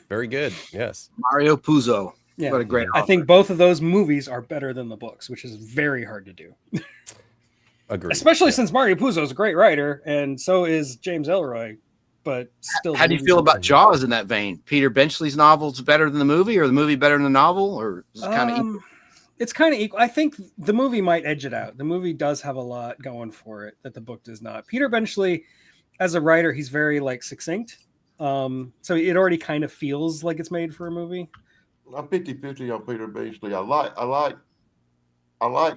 very good. Yes, Mario Puzo. Yeah, what a great I think both of those movies are better than the books, which is very hard to do. Agreed. Especially since Mario Puzo is a great writer, and so is James Ellroy. But still, how do you feel about Jaws in that vein? Peter Benchley's novel's better than the movie, or the movie better than the novel, or is it kind of equal? It's kind of equal. I think the movie might edge it out. The movie does have a lot going for it that the book does not. Peter Benchley, as a writer, he's very like succinct. So it already kind of feels like it's made for a movie. I'm 50-50 on Peter Benchley. I like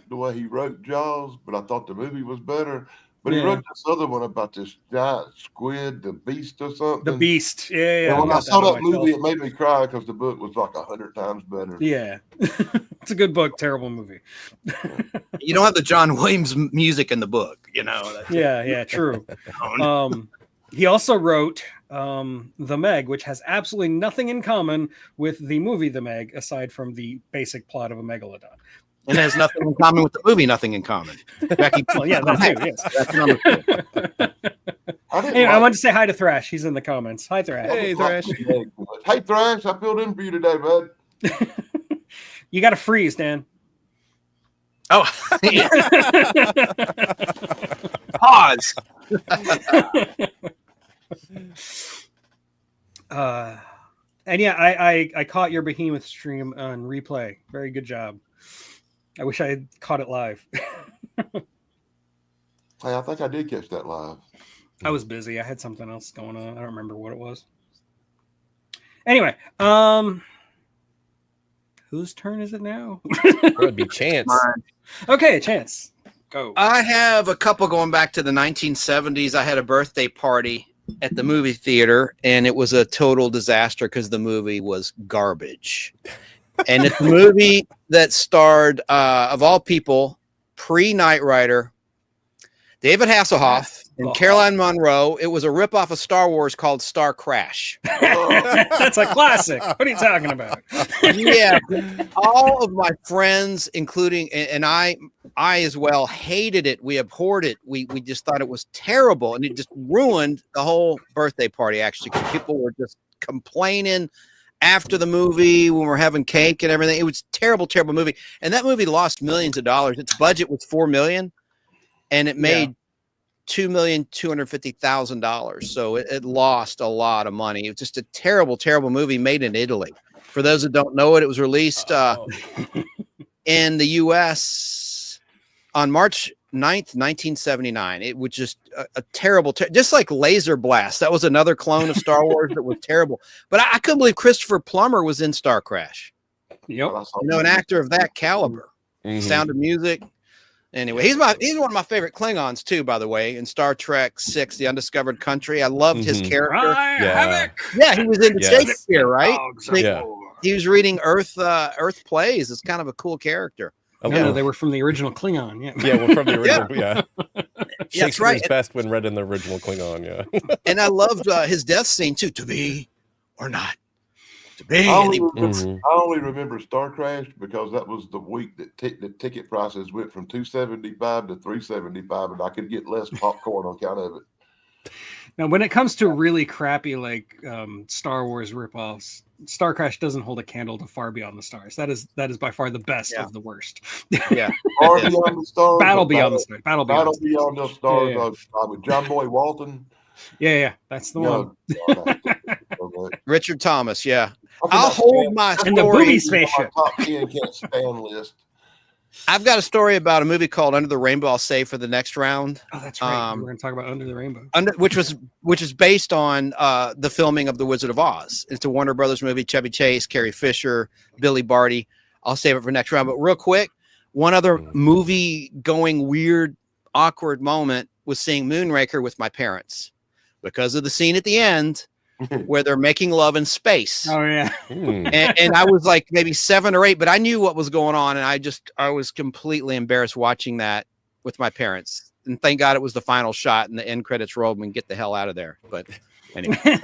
the way he wrote Jaws, but I thought the movie was better. But he wrote this other one about this giant squid, the Beast or something. The Beast, yeah. And when I saw that movie, it made me cry because the book was like 100 times better. Yeah, it's a good book, terrible movie. You don't have the John Williams music in the book, you know. Yeah, true. He also wrote The Meg, which has absolutely nothing in common with the movie The Meg, aside from the basic plot of a megalodon. And has nothing in common with the movie, Nothing in Common. Becky, well, yeah, that too, yes. That's another Anyway, I wanted to say hi to Thrash. He's in the comments. Hi, Thrash. Hey, Thrash. Hey, Thrash, I filled in for you today, bud. You got to freeze, Dan. Oh, pause. And yeah, I caught your Behemoth stream on replay. Very good job. I wish I had caught it live. Hey, I think I did catch that live. I was busy. I had something else going on. I don't remember what it was. Anyway, whose turn is it now? It would be Chance. Okay, Chance. Go. I have a couple going back to the 1970s. I had a birthday party at the movie theater, and it was a total disaster because the movie was garbage. And it's a movie that starred, of all people, pre-Knight Rider, David Hasselhoff, and Caroline Munro. It was a ripoff of Star Wars called Star Crash. That's a classic. What are you talking about? Yeah. All of my friends, including, and I, I as well hated it. We abhorred it. We just thought it was terrible, and it just ruined the whole birthday party. Actually, 'cause people were just complaining after the movie when we're having cake and everything. It was a terrible, terrible movie, and that movie lost millions of dollars. Its budget was $4 million, and it made $2,250,000. So it lost a lot of money. It was just a terrible, terrible movie made in Italy. For those that don't know it, it was released in the U.S. on March 9th, 1979. It was just a terrible, just like Laser Blast. That was another clone of Star Wars that was terrible. But I couldn't believe Christopher Plummer was in Star Crash. Yep. An actor of that caliber. Sound of Music. Anyway, he's one of my favorite Klingons too, by the way, in Star Trek VI, The Undiscovered Country. I loved his character. Yeah, he was in Shakespeare, right? He was reading Earth plays. It's kind of a cool character. No, they were from the original Klingon. Well, from the original. That's right. Shakespeare's best when read in the original Klingon. And I loved his death scene too. To be or not to be. I only remember Star Crash because that was the week that the ticket prices went from $275 to $375, and I could get less popcorn on account of it. Now, when it comes to really crappy like Star Wars ripoffs, Star Crash doesn't hold a candle to Far Beyond the Stars. That is by far the best of the worst. Yeah, Far Beyond the Stars, Battle Beyond the Stars, Battle Beyond the Stars. With John Boy Walton. Yeah, that's the one. Richard Thomas. Yeah, I'll hold my story. And the booby spaceship. Top 10 can't stand list. I've got a story about a movie called Under the Rainbow. I'll save for the next round. Oh, that's right. We're going to talk about Under the Rainbow, which is based on the filming of The Wizard of Oz. It's a Warner Brothers movie. Chevy Chase, Carrie Fisher, Billy Barty. I'll save it for next round. But real quick, one other movie going weird, awkward moment was seeing Moonraker with my parents because of the scene at the end where they're making love in space. Oh yeah. And I was like maybe 7 or 8, but I knew what was going on, and I was completely embarrassed watching that with my parents. And thank God it was the final shot and the end credits rolled and get the hell out of there. But anyway. I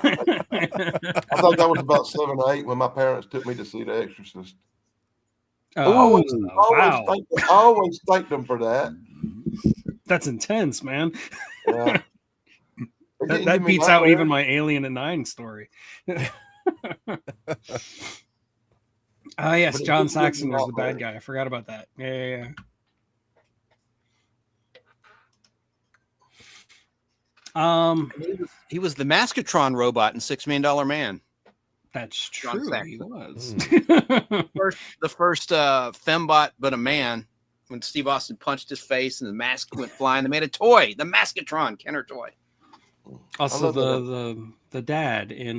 thought that was about 7 or 8 when my parents took me to see The Exorcist. I always thanked them for that. That's intense, man. Yeah. That beats out even my Alien at 9 story. Yes, John Saxon was the bad guy. I forgot about that. Yeah. He was the Maskatron robot in $6 Million Man. That's true. He was. the first fembot, but a man. When Steve Austin punched his face and the mask went flying, they made a toy, the Maskatron Kenner toy. Also, the dad in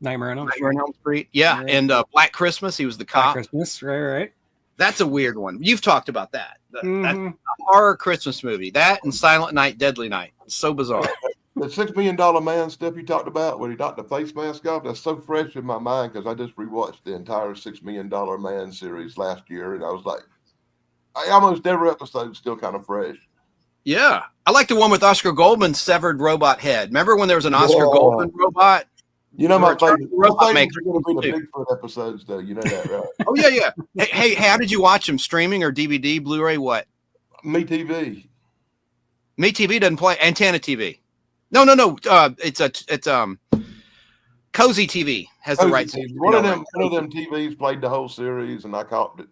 Nightmare on Elm Street. Yeah, and Black Christmas. He was the cop. Black Christmas, right. That's a weird one. You've talked about that. That's a horror Christmas movie. That and Silent Night, Deadly Night. It's so bizarre. The $6 Million Man stuff you talked about, when he knocked the face mask off, that's so fresh in my mind because I just rewatched the entire $6 Million Man series last year, and I was like, almost every episode still kind of fresh. Yeah. I like the one with Oscar Goldman's severed robot head. Remember when there was an Oscar Goldman robot? You know, my favorite are going to be the Bigfoot episodes, though. You know that, right? Oh, yeah. Hey, how did you watch them? Streaming or DVD, Blu-ray, what? Me TV. Me TV doesn't play. Antenna TV. No. It's Cozy TV has the rights. One of them TVs played the whole series, and I caught it.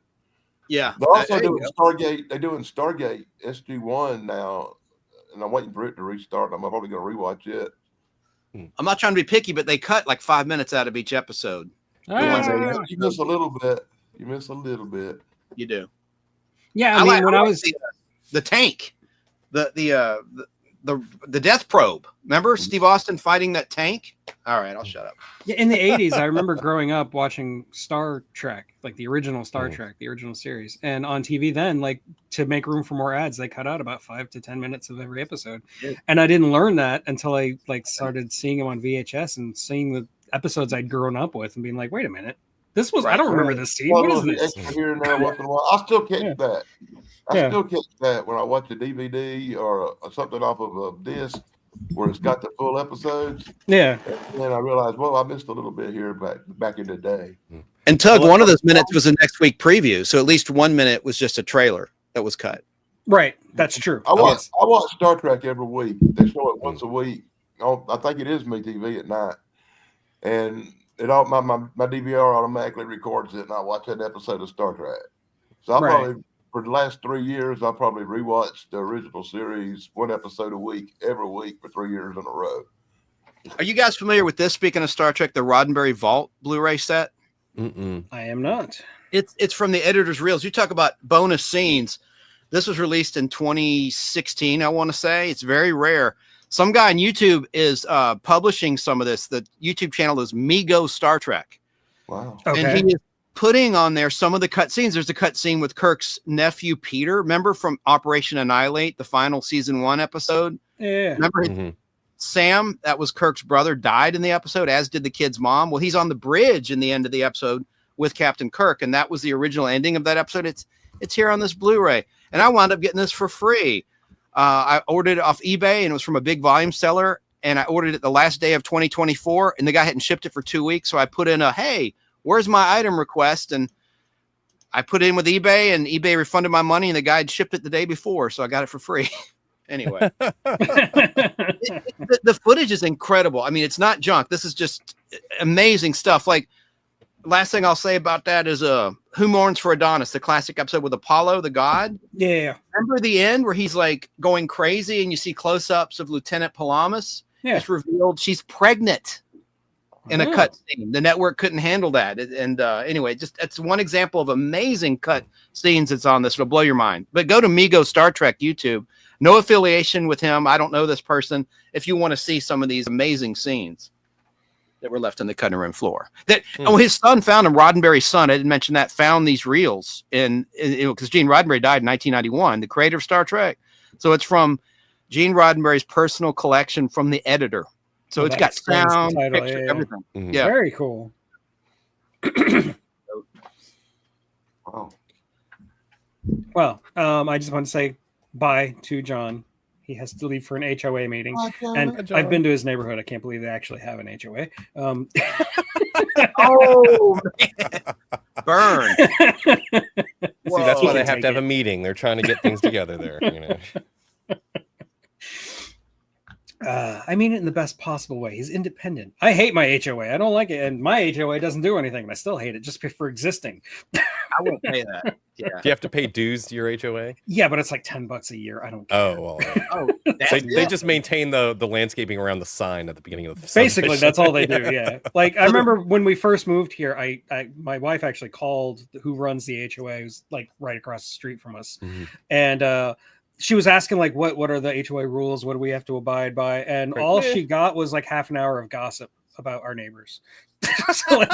Yeah. They're also doing Stargate. They're doing Stargate SG-1 now, and I'm waiting for it to restart. I'm probably going to rewatch it. I'm not trying to be picky, but they cut like 5 minutes out of each episode. You miss a little bit. You do. Yeah, I mean, when I was the tank, the death probe. Remember Steve Austin fighting that tank? All right, I'll shut up. Yeah, in the 80s, I remember growing up watching Star Trek, like the original Star Trek, the original series. And on TV then, like to make room for more ads, they cut out about 5 to 10 minutes of every episode. Yeah. And I didn't learn that until I started seeing them on VHS and seeing the episodes I'd grown up with and being like, wait a minute. This was I don't remember this scene. What is this? Here and there once in a while. I still catch that. I still catch that when I watch a DVD or something off of a disc where it's got the full episodes. Yeah. And then I realized, well, I missed a little bit here back in the day. And Tug, one of those minutes was a next week preview, so at least 1 minute was just a trailer. that was cut. Right. That's true. I watch Yes. I watch Star Trek every week. They show it once a week. I think it is MeTV at night, and it all my DVR automatically records it, and I watch that episode of Star Trek. So I Right. probably for the last 3 years I probably rewatched the original series one episode a week every week for 3 years in a row. Are you guys familiar with this? Speaking of Star Trek, the Roddenberry Vault Blu-ray set. Mm-mm. I am not. It's from the editor's reels. You talk about bonus scenes. This was released in 2016, I want to say. It's very rare. Some guy on YouTube is publishing some of this. The YouTube channel is Mego Star Trek. Wow. Okay. And he is putting on there some of the cut scenes. There's a cut scene with Kirk's nephew, Peter. Remember from Operation Annihilate, the final season 1 episode? Yeah. Remember Sam, that was Kirk's brother, died in the episode, as did the kid's mom. Well, he's on the bridge in the end of the episode with Captain Kirk, and that was the original ending of that episode. It's here on this Blu-ray, and I wound up getting this for free. I ordered it off eBay, and it was from a big volume seller, and I ordered it the last day of 2024, and the guy hadn't shipped it for 2 weeks, so I put in hey, where's my item request? And I put it in with eBay, and eBay refunded my money, and the guy had shipped it the day before, so I got it for free. Anyway, the footage is incredible. I mean, it's not junk. This is just amazing stuff. Like, last thing I'll say about that is Who Mourns for Adonis, the classic episode with Apollo, the god. Yeah. Remember the end where he's like going crazy and you see close-ups of Lieutenant Palamas? Yeah. It's revealed she's pregnant in a cut scene. The network couldn't handle that. And anyway, just it's one example of amazing cut scenes that's on this. It'll blow your mind. But go to Mego Star Trek YouTube. No affiliation with him. I don't know this person. If you want to see some of these amazing scenes that were left on the cutting room floor. That his son found him, Roddenberry's son, I didn't mention that, found these reels because Gene Roddenberry died in 1991, the creator of Star Trek. So it's from Gene Roddenberry's personal collection from the editor. So it's got sound, picture, everything. Mhm. Yeah. Very cool. Wow. Well, I just want to say bye to John. He has to leave for an HOA meeting. And I've been to his neighborhood. I can't believe they actually have an HOA. Oh, man. Burn. See, that's why they have Take to have it. a meeting. They're trying to get things together there. You know. I mean it in the best possible way. He's independent. I hate my HOA. I don't like it. And my HOA doesn't do anything. And I still hate it just for existing. I won't pay that. Yeah. Do you have to pay dues to your HOA? Yeah, but it's like $10 a year. I don't care. Oh, well. Oh, They just maintain the landscaping around the sign at the beginning of the Basically, subdivision. that's all they do. Yeah. Like I remember when we first moved here, my wife actually called who runs the HOA, who's like right across the street from us. Mhm. And she was asking like what are the HOA rules? What do we have to abide by? And Right. all she got was like half an hour of gossip about our neighbors. So, like,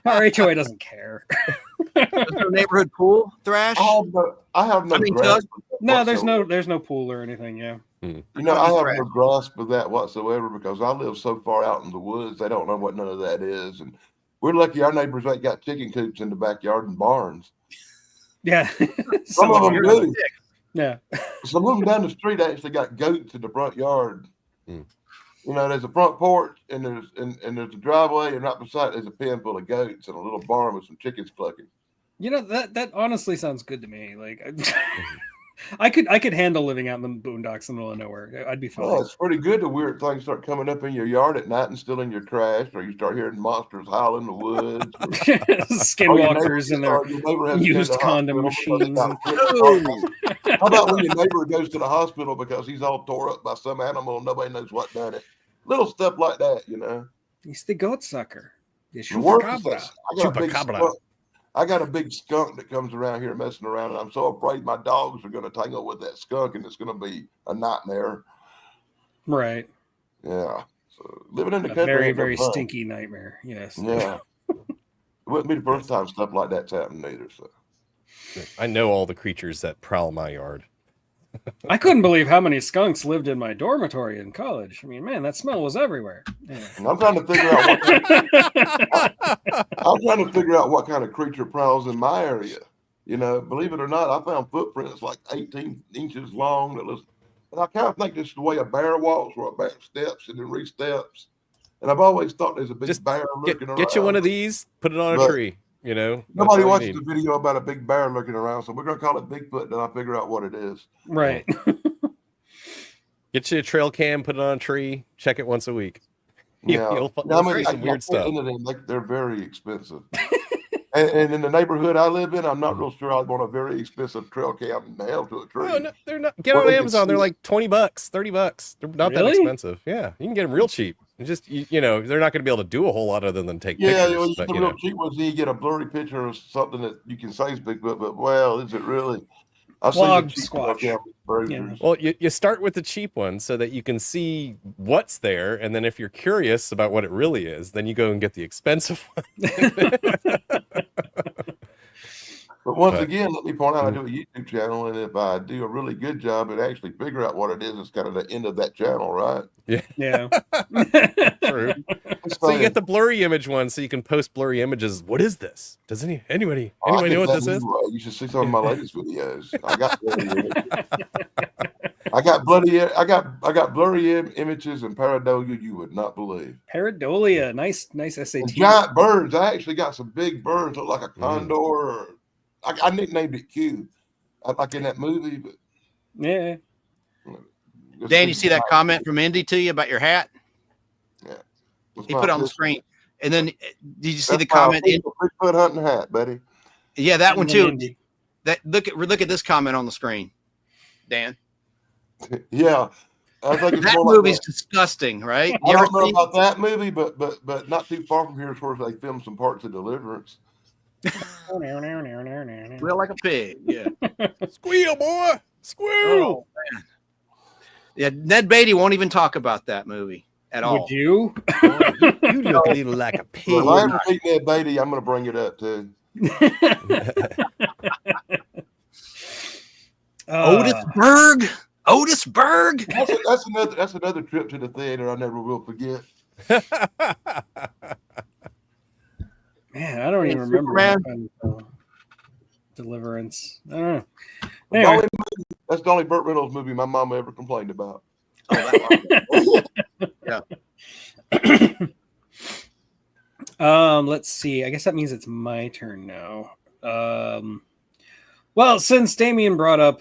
our HOA doesn't care. Is there a neighborhood pool, Thrash? I have no I mean, grasp. No, whatsoever. there's no pool or anything. Yeah. You know, I have no grasp of that whatsoever because I live so far out in the woods. They don't know what none of that is, and we're lucky our neighbors ain't got chicken coops in the backyard and barns. Yeah. Some of them do. Yeah. Some of them down the street actually got goats in the front yard. Mm. You know, there's a front porch and there's a driveway, and right beside it there's a pen full of goats and a little barn with some chickens clucking. You know, that honestly sounds good to me. Like I could handle living out in the boondocks in the middle of nowhere. I'd be fine. Well, it's pretty good to weird things start coming up in your yard at night and stealing your trash, or you start hearing monsters howl in the woods. Or Skinwalkers and their your neighbor has to go to used the condom hospital machines. How about when your neighbor goes to the hospital because he's all tore up by some animal and nobody knows what done it? Little stuff like that, you know. He's the goat sucker. The The worst is chupacabra. I got a big skunk that comes around here messing around, and I'm so afraid my dogs are going to tangle with that skunk, and it's going to be a nightmare. Right. Yeah. So living in the A country, very, ain't no very fun. stinky nightmare. Yes. Yeah. It wouldn't be the first time stuff like that's happened either. So I know all the creatures that prowl my yard. I couldn't believe how many skunks lived in my dormitory in college. I mean, man, that smell was everywhere. Yeah. and I'm trying to figure out what kind of creature prowls in my area. You know, believe it or not, I found footprints like 18 inches long. And I kind of think this is the way a bear walks, where a bear steps and then re-steps. And I've always thought there's a big Just bear looking around. Get you one of these, put it on a But- tree. You know, that's Nobody all you watches need. a video about a big bear looking around, so we're gonna call it Bigfoot until I figure out what it is. Right. Get you a trail cam, put it on a tree, check it once a week. Yeah, You'll I mean, see some weird stuff. into them, they're very expensive. And in the neighborhood I live in, I'm not real sure I'd want a very expensive trail cam nailed to a tree. Oh, no, they're not. Get Well, on they can Amazon. They're see like $20, $30. They're not that Really? expensive. Yeah, you can get them real cheap. Just you know, they're not going to be able to do a whole lot other than take Yeah, pictures. well, But the you real know, cheap ones, you get a blurry picture of something that you can say is Bigfoot, but well, is it really? I've seen the Blog cheap squatch. trail cam browsers. well, you start with the cheap one so that you can see what's there, and then if you're curious about what it really is, then you go and get the expensive one. But once But- again, let me point out, I do a YouTube channel, and if I do a really good job at actually figure out what it is, it's kind of the end of that channel, right? Yeah. True. It's So you funny. get the blurry image one, so you can post blurry images. What is this? Does anybody I know think what that this is? anyway. You should see some of my latest videos. I got blurry images. I got blurry images and pareidolia you would not believe. Pareidolia. Nice SAT. And giant birds. I actually got some big birds, look like a condor. Or, I nicknamed it Q, like in that movie. But Yeah. Dan, you see that comment from Indy to you about your hat? That's He my put it on the official- screen. And then did you see the that's my comment? official Bigfoot hunting hat, buddy. Yeah, that one too. Indy. That look at this comment on the screen, Dan. Yeah, I think it's That more like movie's that. disgusting, right? I You ever don't know seen? about that movie, but not too far from here is where they filmed some parts of Deliverance. Feel like a pig. Yeah. Squeal, boy! Squeal! Oh, man. Yeah, Ned Beatty won't even talk about that movie at all. Would you? You look a little like a pig. Well, if I ever meet Ned Beatty, I'm going to bring it up too. Otisburg. That's another trip to the theater I never will forget. Man, I don't even remember what happened, Deliverance. I don't know. The Anyway. only movie- that's the only Burt Reynolds movie my mama ever complained about. Oh, that one. Yeah. Let's see. I guess that means it's my turn now. Well, since Damien brought up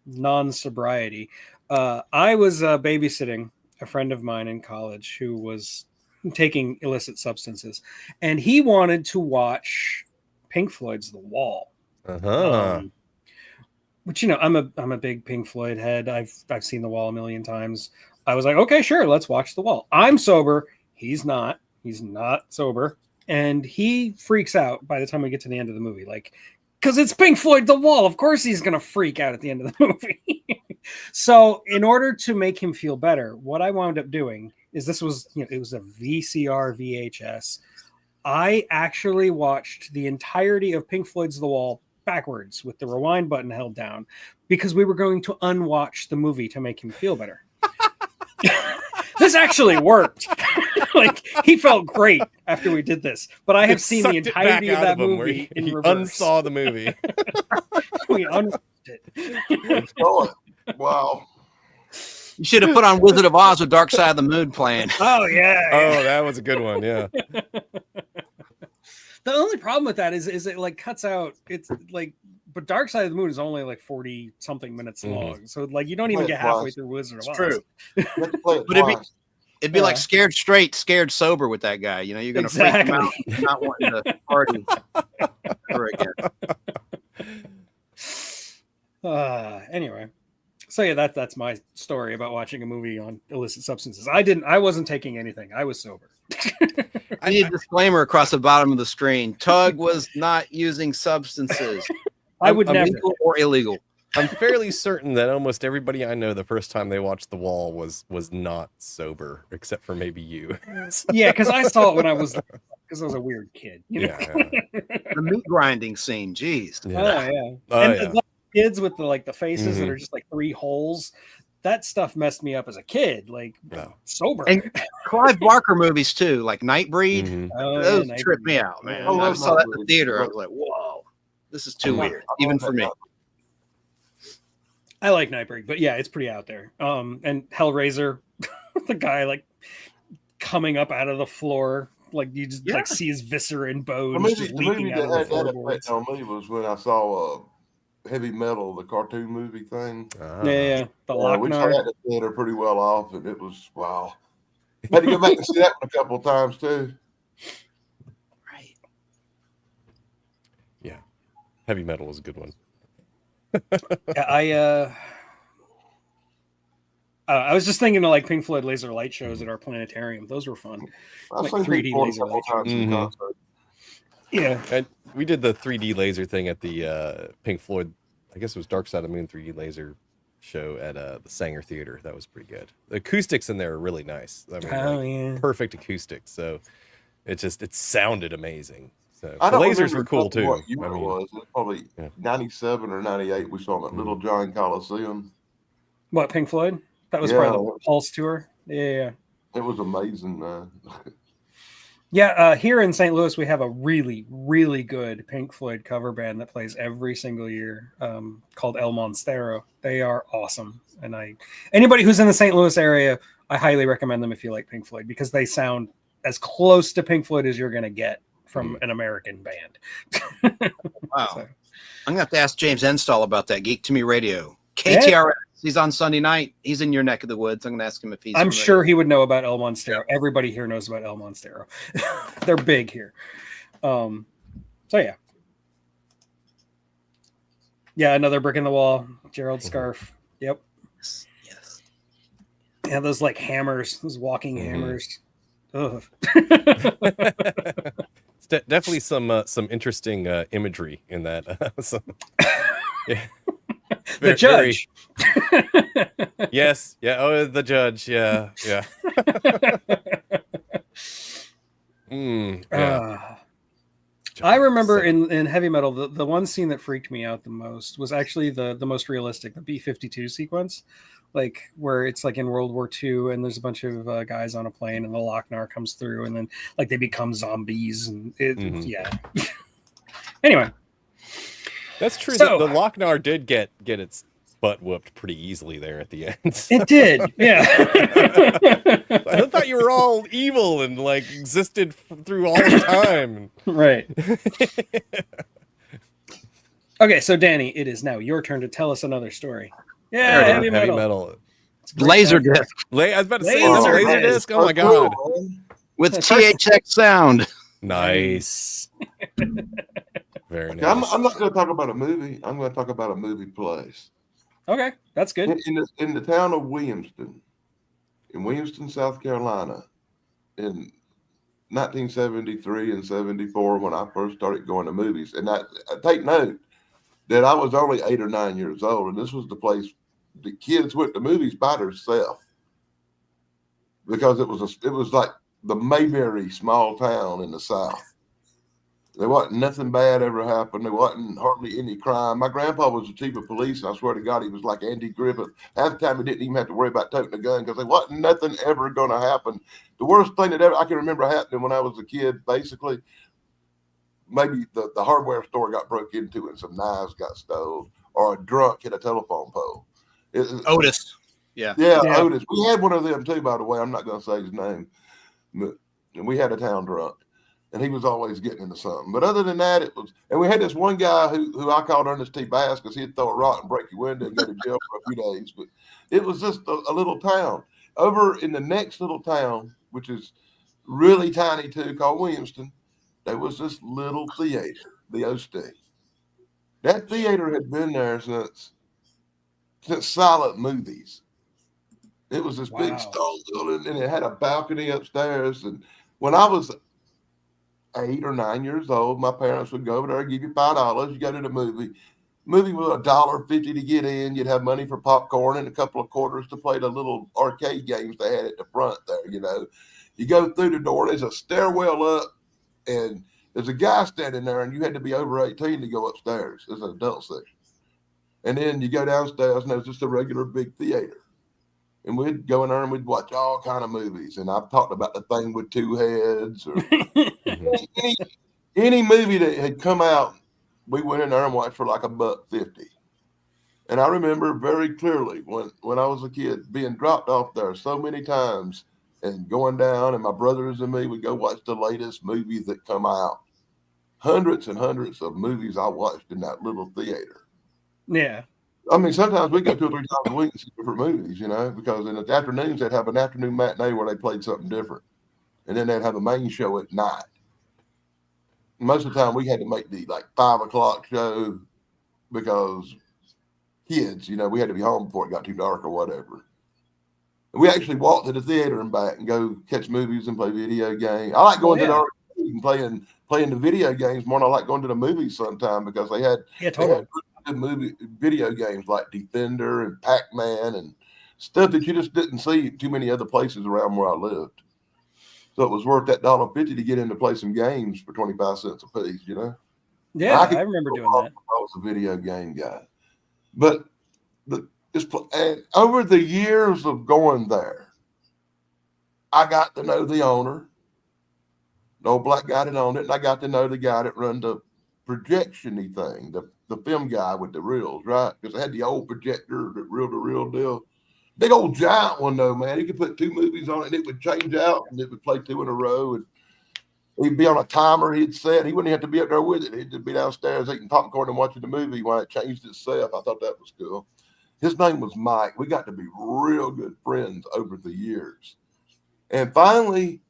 non-sobriety, I was babysitting a friend of mine in college who was taking illicit substances, and he wanted to watch Pink Floyd's The Wall. Which, you know, I'm a big Pink Floyd head. I've seen The Wall a million times. I was like, okay, sure, let's watch The Wall. I'm sober. He's not sober. And he freaks out by the time we get to the end of the movie. Like, because it's Pink Floyd The Wall. Of course he's going to freak out at the end of the movie. So in order to make him feel better, what I wound up doing is it was a VCR VHS. I actually watched the entirety of Pink Floyd's The Wall backwards with the rewind button held down because we were going to unwatch the movie to make him feel better. This actually worked. Like, he felt great after we did this, but I have seen the entirety of that movie in reverse. Unsaw the movie. We unwatched it. Wow. You should have put on Wizard of Oz with Dark Side of the Moon playing. Oh yeah. Oh, that was a good one. Yeah. The only problem with that is it like cuts out. It's like, but Dark Side of the Moon is only like 40 something minutes long, so like you don't even get halfway through Wizard of Oz. True. You have to play it But it'd be- twice. It'd be like Scared Straight, Scared Sober with that guy. You know, you're going to freak him out, not wanting to party ever again. Anyway, so yeah, that's my story about watching a movie on illicit substances. I wasn't taking anything. I was sober. I need a disclaimer across the bottom of the screen. Tug was not using substances. I would never. Legal or illegal. I'm fairly certain that almost everybody I know the first time they watched The Wall was not sober, except for maybe you. Yeah, because I saw it when I was a weird kid. You know? Yeah. The meat grinding scene. Jeez. Oh yeah. Oh, And yeah. the kids with the faces that are just like 3 holes. That stuff messed me up as a kid. Like sober. And Clive Barker movies too, like Nightbreed. Mhm. Those yeah, tripped me out, man. I love I saw that in the Nightbreed. theater. I was like, whoa, this is too weird, I even love for that me. guy. I like Nightbreed, but yeah, it's pretty out there. And Hellraiser, the guy like coming up out of the floor like you just like see his viscera and bones The movie, just the movie leaking out that of the had that floorboards. effect on me was when I saw Heavy Metal, the cartoon movie thing. Yeah, the We saw Lochnar. that at the theater pretty well off, and it was wow. Had to go back and see that one a couple of times too. Right. Yeah, Heavy Metal was a good one. Yeah, I was just thinking of like Pink Floyd laser light shows at our planetarium. Those were fun. I've Like seen 3D Pink Floyd a laser couple light shows. times in concert. Yeah. And we did the 3D laser thing at the Pink Floyd, I guess it was Dark Side of the Moon 3D laser show at the Sanger Theater. That was pretty good. The acoustics in there are really nice. I mean, perfect acoustics. So it sounded amazing. So I the don't lasers remember were cool exactly too. what year it was. It was probably 97 or 98. We saw them at Little Giant Coliseum. What, Pink Floyd? That was probably the Pulse tour. Yeah. It was amazing, man. Yeah, here in St. Louis, we have a really, really good Pink Floyd cover band that plays every single year, called El Monstero. They are awesome, and anybody who's in the St. Louis area, I highly recommend them if you like Pink Floyd, because they sound as close to Pink Floyd as you're going to get from an American band. Wow. So. I'm going to have to ask James Enstall about that. Geek to Me Radio. KTRS. Yeah. He's on Sunday night. He's in your neck of the woods. I'm going to ask him if he's. I'm sure he would know about El Monstero. Yeah. Everybody here knows about El Monstero. They're big here. So yeah. Yeah, another brick in the wall. Gerald Scarf. Yep. Yes. Yeah, those like hammers, those walking hammers. Ugh. It's definitely some interesting imagery in that. Yeah. The judge. Yes. Yeah. Oh, the judge. Yeah. Yeah. Yeah. I remember in Heavy Metal, the one scene that freaked me out the most was actually the most realistic, the B-52 sequence, like where it's like in World War II and there's a bunch of guys on a plane and the Lochnar comes through and then like they become zombies and yeah. Anyway. That's true. So, the Lochnar did get its butt whooped pretty easily there at the end. It did, yeah. I thought you were all evil and like existed through all the time. Right. Okay, so Danny, it is now your turn to tell us another story. Yeah, heavy metal. Laserdisc. I was about to say Laserdisc. Oh my god. With THX sound. Nice. Very nice. I'm not going to talk about a movie. I'm going to talk about a movie place. Okay, that's good. In the town of Williamston, in Williamston, South Carolina, in 1973 and 74, when I first started going to movies. And I take note that I was only 8 or 9 years old, and this was the place the kids went to movies by themselves, because it was like the Mayberry small town in the South. There wasn't nothing bad ever happened. There wasn't hardly any crime. My grandpa was the chief of police, and I swear to God, he was like Andy Griffith. Half the time, he didn't even have to worry about toting a gun because there wasn't nothing ever going to happen. The worst thing that ever I can remember happening when I was a kid, basically, maybe the hardware store got broke into and some knives got stolen, or a drunk hit a telephone pole. Otis. Yeah, Otis. We had one of them too, by the way. I'm not going to say his name, but we had a town drunk. And he was always getting into something. But other than that, it was, and we had this one guy who I called Ernest T. Bass because he'd throw a rock and break your window and go to jail for a few days. But it was just a little town. Over in the next little town, which is really tiny too, called Williamston, there was this little theater, the OC. That theater had been there since silent movies. It was this big stone building, and it had a balcony upstairs. And when I was 8 or 9 years old, my parents would go over there and give you $5. You go to the movie. Movie was $1.50 to get in. You'd have money for popcorn and a couple of quarters to play the little arcade games they had at the front there. You know, you go through the door. There's a stairwell up, and there's a guy standing there, and you had to be over 18 to go upstairs. There's an adult section, and then you go downstairs, and there's just a regular big theater. And we'd go in there and we'd watch all kind of movies. And I've talked about The Thing with Two Heads, or any movie that had come out, we went in there and watched for like $1.50. And I remember very clearly when I was a kid being dropped off there so many times and going down, and my brothers and me would go watch the latest movies that come out. Hundreds and hundreds of movies I watched in that little theater. Yeah. I mean, sometimes we go 2 or 3 times a week and see different movies, you know, because in the afternoons they'd have an afternoon matinee where they played something different, and then they'd have a main show at night. Most of the time we had to make the like 5 o'clock show because kids, you know, we had to be home before it got too dark or whatever. And we actually walked to the theater and back and go catch movies and play video games. I like going to the arcade and playing the video games more than I like going to the movies sometime because they had good movie video games like Defender and Pac-Man and stuff that you just didn't see too many other places around where I lived. So it was worth that $1.50 to get in to play some games for 25 cents a piece, you know? Yeah, I remember doing that. I was a video game guy. But and over the years of going there, I got to know the owner, the old black guy that owned it, and I got to know the guy that run the projection-y thing, the film guy with the reels, right? Because I had the old projector, the reel-to-reel deal. Big old giant one, though, man. You could put 2 movies on it, and it would change out, and it would play 2 in a row. And he'd be on a timer he'd set. He wouldn't have to be up there with it. He'd just be downstairs eating popcorn and watching the movie while it changed itself. I thought that was cool. His name was Mike. We got to be real good friends over the years. And finally,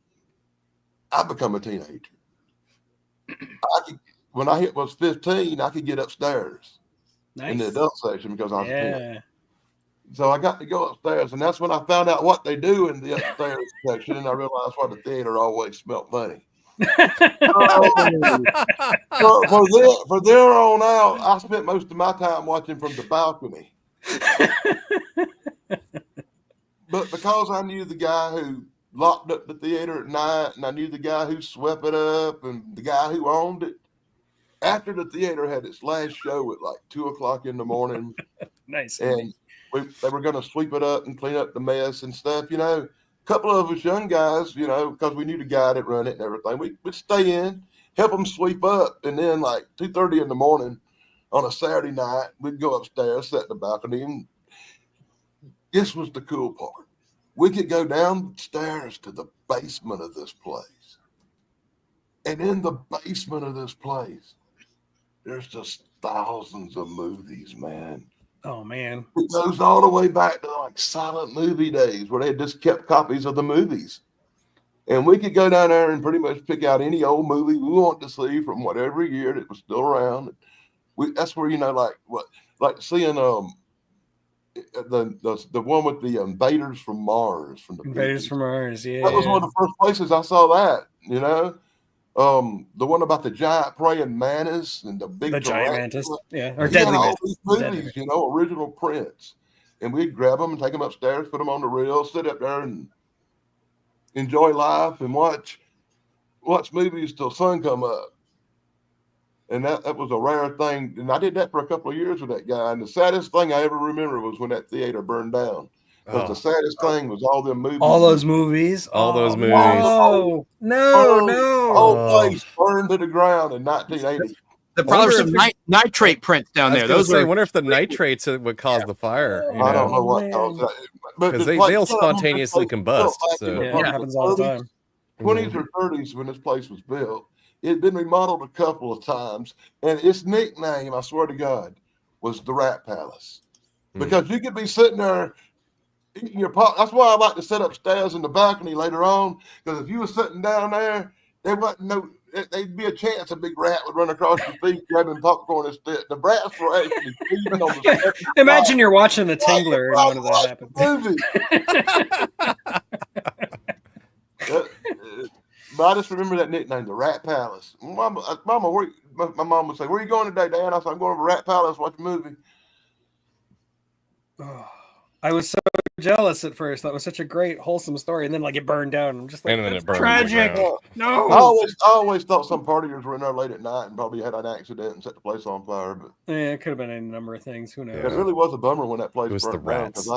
I become a teenager. When I was 15, I could get upstairs in the adult section because I was a teenager. So I got to go upstairs, and that's when I found out what they do in the upstairs section, and I realized why the theater always smelled funny. For there on out, I spent most of my time watching from the balcony. But because I knew the guy who locked up the theater at night, and I knew the guy who swept it up, and the guy who owned it, after the theater had its last show at like 2 o'clock in the morning, and they were going to sweep it up and clean up the mess and stuff, you know. A couple of us young guys, you know, because we knew the guy that run it and everything, we'd stay in, help them sweep up, and then like 2:30 in the morning on a Saturday night, we'd go upstairs, sit in the balcony, and this was the cool part. We could go downstairs to the basement of this place. And in the basement of this place, there's just thousands of movies, man. Oh, man. It goes all the way back to like silent movie days where they just kept copies of the movies. And we could go down there and pretty much pick out any old movie we wanted to see from whatever year that was still around. That's where, you know, like seeing the one with the Invaders from Mars from the Invaders from Mars, yeah. That was one of the first places I saw that, you know. The one about the giant praying mantis and the giant mantis, yeah, or deadly mantis. Movies, you know, original prints, and we'd grab them and take them upstairs, put them on the reel, sit up there and enjoy life and watch movies till sun come up. And that was a rare thing, and I did that for a couple of years with that guy. And the saddest thing I ever remember was when that theater burned down. Because the saddest thing was all them movies. All those movies. No. The whole place burned to the ground in 1980. There probably were some nitrate prints down there. I wonder if the nitrates would cause the fire. You know? I don't know what caused that. Because they'll spontaneously combust. So. Yeah, it happens all the time. 20s or 30s when this place was built. It had been remodeled a couple of times. And its nickname, I swear to God, was the Rat Palace. Because you could be sitting there eating your pop. That's why I like to sit upstairs in the balcony later on. Because if you were sitting down there, there'd be a chance a big rat would run across your feet grabbing popcorn instead. The rats were actually feeding on the Imagine you're watching The Tingler and one of that happens. But I just remember that nickname, the Rat Palace. Mama, my mom would say, "Where are you going today, Dad?" I said, "I'm going to Rat Palace, watch a movie." I was so jealous at first. That was such a great, wholesome story, and then like it burned down. I'm just like, and then it burned tragic. No, I always thought some partiers were in there late at night and probably had an accident and set the place on fire. But yeah, it could have been any number of things. Who knows? It really was a bummer when that place burned down because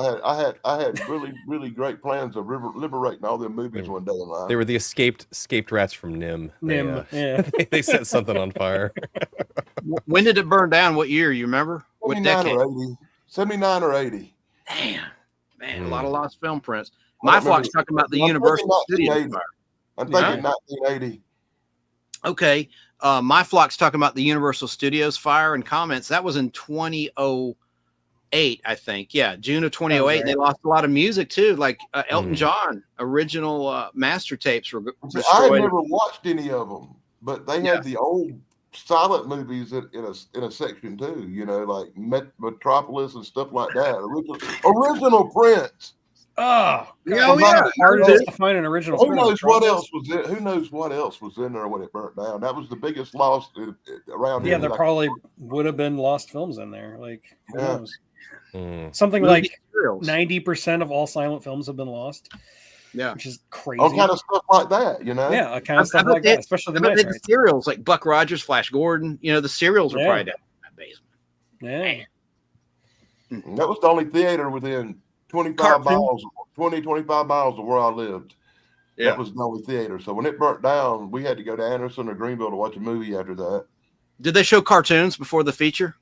I had really really great plans of liberating all them movies one day in life. They were the escaped rats from Nim. Yeah. They set something on fire. When did it burn down? What year? You remember? 79 or 80. 79 or 80. Damn, man, a lot of lost film prints. My flock's talking about the Universal Studios fire. I'm thinking 1980. Okay. My flock's talking about the Universal Studios fire and comments. That was in 2008, I think. Yeah, June of 2008. Right. They lost a lot of music too, like Elton John original master tapes were destroyed. I never watched any of them, but they had the old silent movies in a section too. You know, like Metropolis and stuff like that. Original prints. Oh, yeah. Hardest to find an original. Who knows what else was in? Who knows what else was in there when it burnt down? That was the biggest loss around here. Yeah, there probably would have been lost films in there. Like, who knows? Something like 90% of all silent films have been lost. Yeah, which is crazy. All kind of stuff like that, you know. Yeah, kind of stuff like that, especially the serials like Buck Rogers, Flash Gordon. You know, the serials were probably down in that basement. Yeah, and that was the only theater within 25 miles of where I lived. Yeah. That was the only theater. So when it burnt down, we had to go to Anderson or Greenville to watch a movie after that. Did they show cartoons before the feature?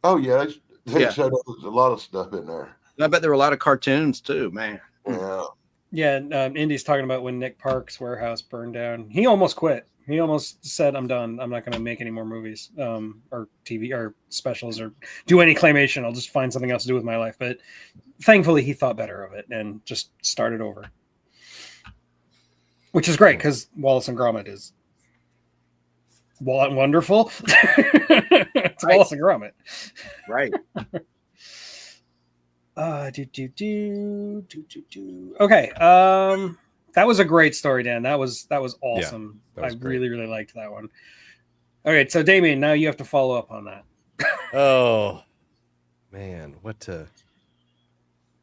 Oh, yeah. They showed a lot of stuff in there. I bet there were a lot of cartoons too, man. Yeah. Yeah, Indy's talking about when Nick Park's warehouse burned down. He almost quit. He almost said, I'm done. I'm not going to make any more movies or TV or specials or do any claymation. I'll just find something else to do with my life. But thankfully, he thought better of it and just started over. Which is great because Wallace and Gromit is wonderful. It's right. Wallace and Gromit. Right. Okay. That was a great story, Dan. That was awesome. Yeah, I really liked that one. All right, so Damien, now you have to follow up on that. Oh man, what to?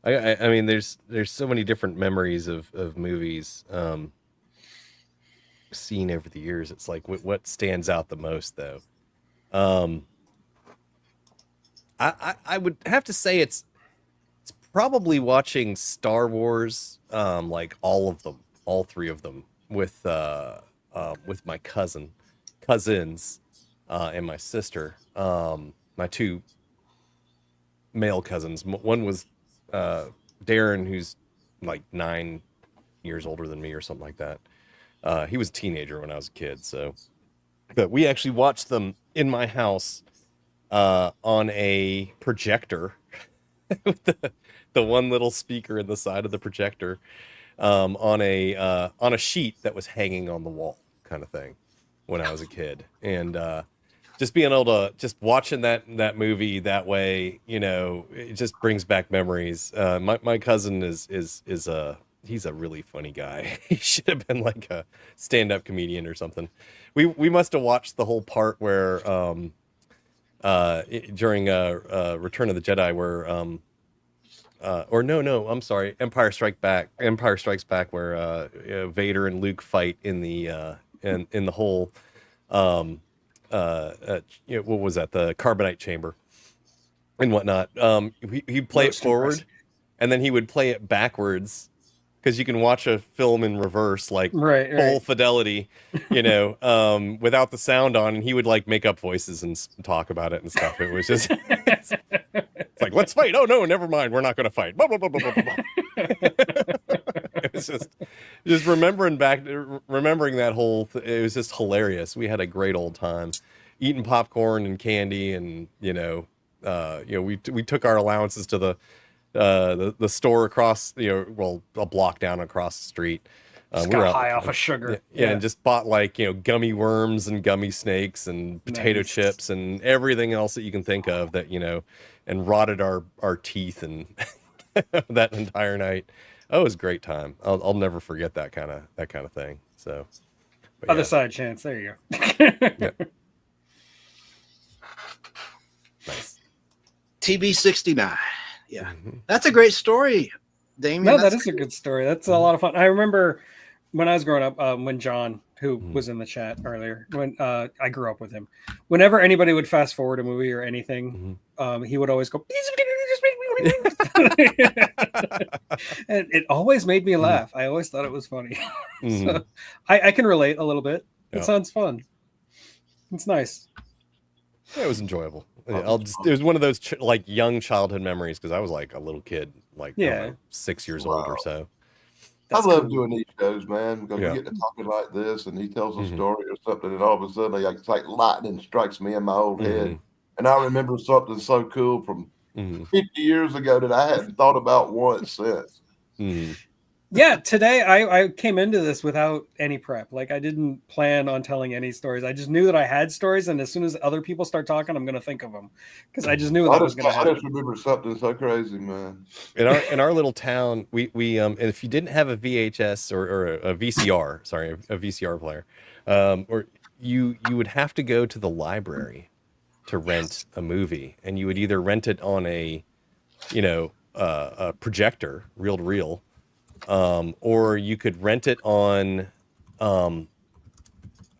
I mean, there's so many different memories of movies seen over the years. It's like what stands out the most, though. I would have to say it's probably watching Star Wars, like all three of them with my cousins, and my sister, my two male cousins. One was Darren, who's like 9 years older than me or something like that. He was a teenager when I was a kid, but we actually watched them in my house on a projector with the one little speaker in the side of the projector, on a sheet that was hanging on the wall, kind of thing, when I was a kid, and just being able to just watching that movie that way, you know, it just brings back memories. My cousin he's a really funny guy. He should have been like a stand-up comedian or something. We must have watched the whole part where during Return of the Jedi where I'm sorry, Empire Strikes Back where Vader and Luke fight in the whole what was that, the carbonite chamber and whatnot. He'd play it forward and then he would play it backwards, because you can watch a film in reverse, like full fidelity, you know, without the sound on, and he would like make up voices and talk about it and stuff. It was just it's like, let's fight. Oh no, never mind, we're not going to fight. Blah, blah, blah, blah, blah, blah. It was just remembering that whole. It was just hilarious. We had a great old time eating popcorn and candy, and we took our allowances to the store across, a block down across the street. Just got high off of sugar. Yeah, and just bought like, gummy worms and gummy snakes and potato chips and everything else that you can think of that, and rotted our teeth and that entire night. Oh, it was a great time. I'll never forget that kind of thing. So other side chance. There you go. Yeah. Nice. TB69. Yeah, that's a great story, Damien. No, that is a good story. That's a lot of fun. I remember when I was growing up, when John, who was in the chat earlier, when I grew up with him, whenever anybody would fast forward a movie or anything, he would always go, and it always made me laugh. I always thought it was funny. So I can relate a little bit. It sounds fun. It's nice. Yeah, it was enjoyable. It was one of those young childhood memories, because I was like a little kid, 6 years old or so. I That's love cool. doing these shows, man, because Yeah. we get to talking like this, and he tells a Mhm. story or something, and all of a sudden, it's like lightning strikes me in my old head, Mhm. and I remember something so cool from Mhm. 50 years ago that I hadn't thought about once since. Mhm. Yeah, today I came into this without any prep. Like I didn't plan on telling any stories. I just knew that I had stories, and as soon as other people start talking, I'm going to think of them because I just knew that was going to I happen. just remember something so crazy, man. In our little town, we and if you didn't have a VHS or a VCR, sorry, a VCR player, or you would have to go to the library to rent a movie, and you would either rent it on a a projector, reel to reel, or you could rent it on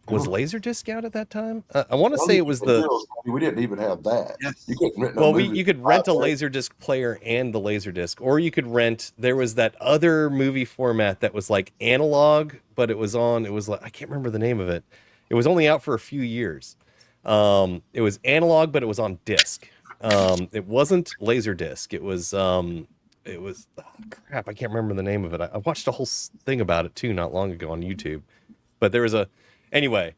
was Laserdisc out at that time? I want to say it was the We didn't even have that. Yes. You couldn't rent no well, movie. you could rent a Laserdisc player and the Laserdisc, or you could rent. There was that other movie format that was like analog, but it was like I can't remember the name of it. It was only out for a few years. It was analog, but it was on disc. It wasn't Laserdisc. It was oh, crap. I can't remember the name of it. I watched a whole thing about it too not long ago on YouTube. But there was anyway.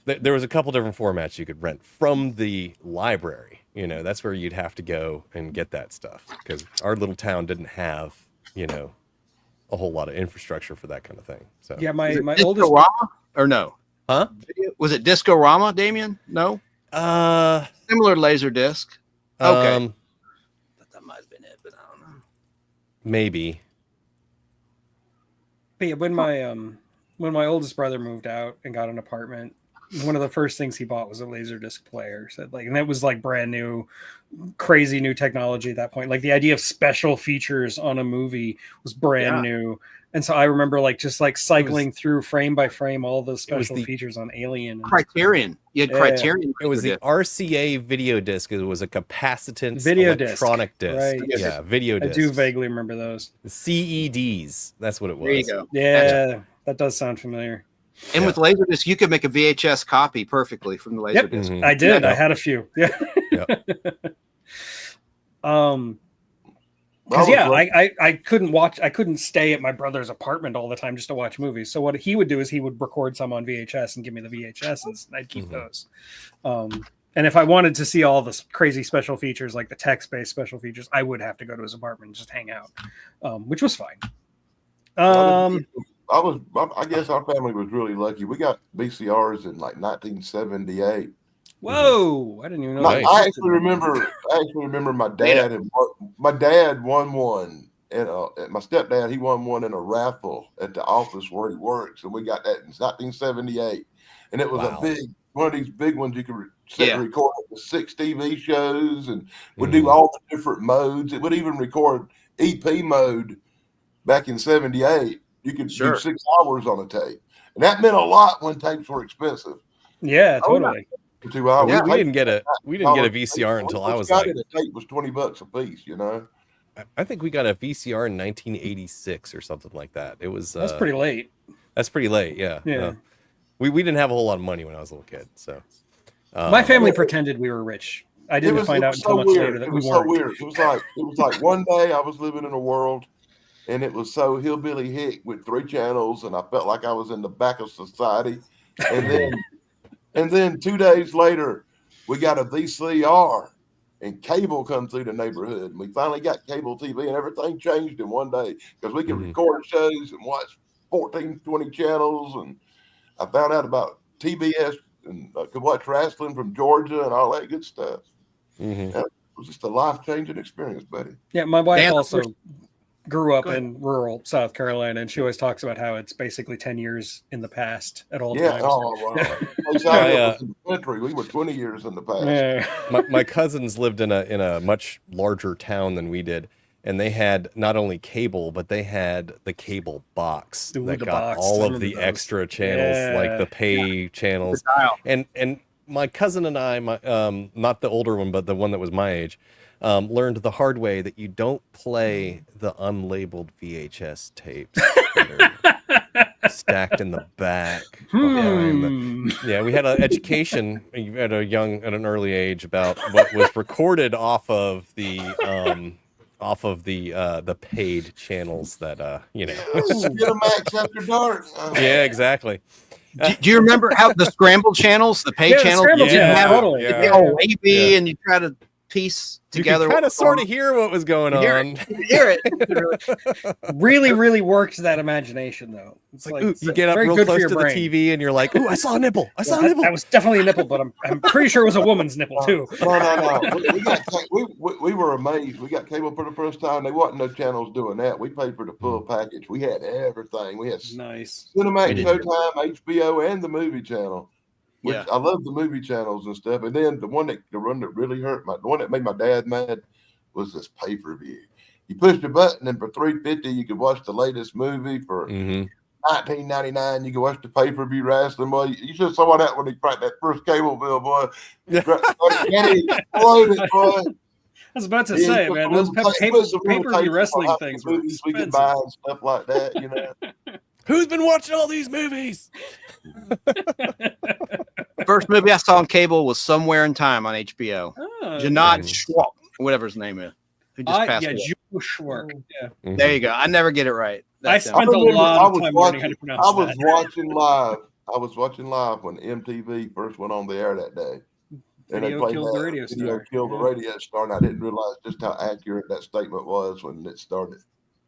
There was a couple different formats you could rent from the library. That's where you'd have to go and get that stuff because our little town didn't have, a whole lot of infrastructure for that kind of thing. So Yeah, my Disco oldest Rama or no? huh? Was it Disco Rama, Damien? No, similar to Laserdisc. Okay, that might have been it, but I don't know. Maybe. But yeah, when my oldest brother moved out and got an apartment, one of the first things he bought was a Laserdisc player. So and that was like brand new, crazy new technology at that point. Like the idea of special features on a movie was brand new. And so I remember just cycling through frame by frame all the special features on Alien. Criterion. You had Criterion. It was the RCA video disc. It was a capacitance video electronic disc. Right. Yeah, video disc. I do vaguely remember those. CEDs. That's what it was. There you go. Yeah, that does sound familiar. And with Laserdisc, you could make a VHS copy perfectly from the Laserdisc. Yep, Mhm. I did. Yeah. I had a few. Yeah. Yep. Because I couldn't stay at my brother's apartment all the time just to watch movies. So what he would do is he would record some on VHS and give me the VHSs, and I'd keep those. And if I wanted to see all the crazy special features, like the text-based special features, I would have to go to his apartment and just hang out, which was fine. I guess our family was really lucky. We got VCRs in like 1978. Whoa! I didn't even know. Nice. I actually remember my dad and my dad won one, and my stepdad he won one in a raffle at the office where he works, and we got that in 1978, and it was a big one of these big ones you could sit and record the 6 TV shows, and would do all the different modes. It would even record EP mode back in 78. You could do 6 hours on a tape, and that meant a lot when tapes were expensive. Yeah, totally. 2 hours. Yeah, we didn't get a VCR until I was like. The tape was $20 a piece, I think we got a VCR in 1986 or something like that. It was. That's pretty late. That's pretty late. Yeah. Yeah. We didn't have a whole lot of money when I was a little kid, so. My family pretended we were rich. I didn't find out until much later that we weren't. So weird. It was like one day I was living in a world, and it was so hillbilly hick with 3 channels, and I felt like I was in the back of society. And then 2 days later, we got a VCR, and cable come through the neighborhood. And we finally got cable TV, and everything changed in one day because we could record shows and watch 14, 20 channels. And I found out about TBS and could watch wrestling from Georgia and all that good stuff. It was just a life-changing experience, buddy. Yeah, my wife also grew up in rural South Carolina, and she always talks about how it's basically 10 years in the past at all times. Country, we were 20 years in the past. Yeah. My cousins lived in a much larger town than we did, and they had not only cable, but they had the cable box that got all of the extra channels, like the pay channels. And my cousin and I, not the older one, but the one that was my age, learned the hard way that you don't play the unlabeled VHS tapes that are stacked in the back. Yeah, we had an education at an early age about what was recorded off of the off of the paid channels that Cinemax After Dark. Yeah, exactly. Do you remember how the scrambled channels, the paid Yeah, the channels, scrambled you channels, have totally. it Yeah. all wavy, Yeah. and you try to piece You together. could kind of what's sort going of hear what was going on. on. You could hear it. Really, really works that imagination, though. It's like, ooh, you get up very real good for close your to brain. the TV and you're like, ooh, I saw a nipple. I saw a nipple. That was definitely a nipple, but I'm pretty sure it was a woman's nipple too. No. We were amazed. We got cable for the first time. There wasn't no channels doing that. We paid for the full package. We had everything. We had Nice. Cinemax, Showtime, HBO, and the movie channel. Which Yeah. I love the movie channels and stuff. And then the one that really hurt the one that made my dad mad was this pay-per-view. You push the button and for $3.50 you could watch the latest movie. For $19.99 you could watch the pay-per-view wrestling. Boy, you should have saw that when he cracked that first cable bill, boy. And he exploded, boy. I was about to say, man, those pay-per-view wrestling things were movies we could expensive. buy and stuff like that, you know. Who's been watching all these movies? First movie I saw on cable was Somewhere in Time on HBO. Janad nice. Schwartz, whatever his name is. Who just passed away. Joe Schwartz. Yeah. There you go. I never get it right. I spent a lot of time learning how to pronounce that. I was watching live when MTV first went on the air that day. And Video they played killed that the radio Video star. Killed the Radio Star, and I didn't realize just how accurate that statement was when it started.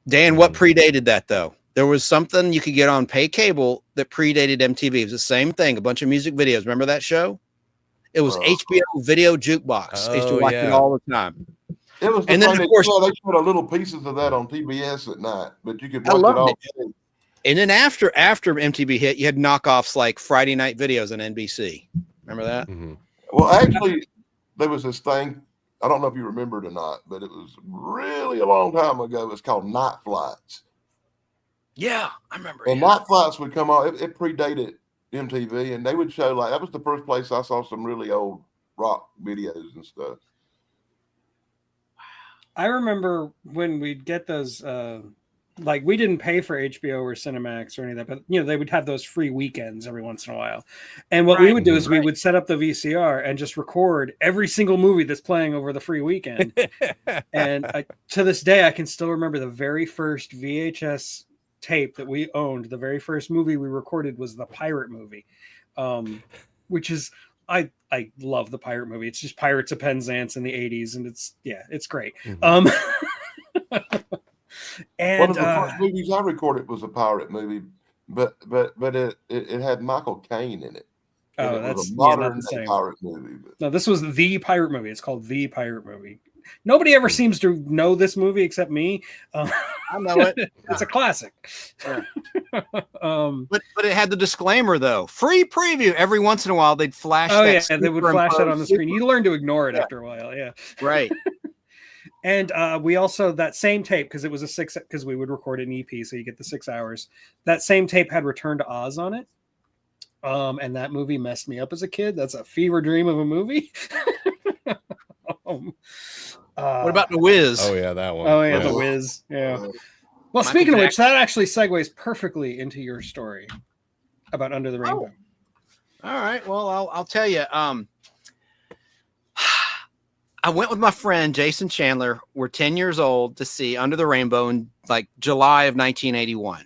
Dan, what predated that though? There was something you could get on pay cable that predated MTV. It was the same thing, a bunch of music videos. Remember that show? It was HBO Video Jukebox. I used to watch it all the time. It was, and then of course they put a little pieces of that on TBS at night, but you could watch it all day. And then after MTV hit, you had knockoffs like Friday Night Videos on NBC. Remember that? Mm-hmm. Well, actually, there was this thing. I don't know if you remember it or not, but it was really a long time ago. It's called Night Flights. Yeah, I remember. And Night Flights would come on. It predated MTV, and they would show like that was the first place I saw some really old rock videos and stuff. I remember when we'd get those, like we didn't pay for HBO or Cinemax or any of that, but you know, they would have those free weekends every once in a while. And what we would do is we would set up the VCR and just record every single movie that's playing over the free weekend. And to this day, I can still remember the very first VHS tape that we owned. The very first movie we recorded was the Pirate movie, which is, I love the Pirate movie. It's just Pirates of Penzance in the 80s, and it's great. Mm-hmm. And one of the first movies I recorded was a pirate movie, but it had Michael Caine in it. Oh, that's a modern pirate movie. No, this was the Pirate movie. It's called The Pirate Movie. Nobody ever seems to know this movie except me. I know it. It's a classic. Yeah. But it had the disclaimer though. Free preview. Every once in a while they'd flash. Oh yeah, and they would flash that on the screen. You learn to ignore it after a while. Yeah. Right. And we also, that same tape, because it was because we would record an EP, so you get the 6 hours. That same tape had Return to Oz on it. And that movie messed me up as a kid. That's a fever dream of a movie. What about The Wiz? Oh yeah, that one. Oh yeah, The Wiz. Yeah. Well, speaking of which, that actually segues perfectly into your story about Under the Rainbow. All right. Well, I'll tell you. I went with my friend Jason Chandler. We're 10 years old to see Under the Rainbow in like July of 1981.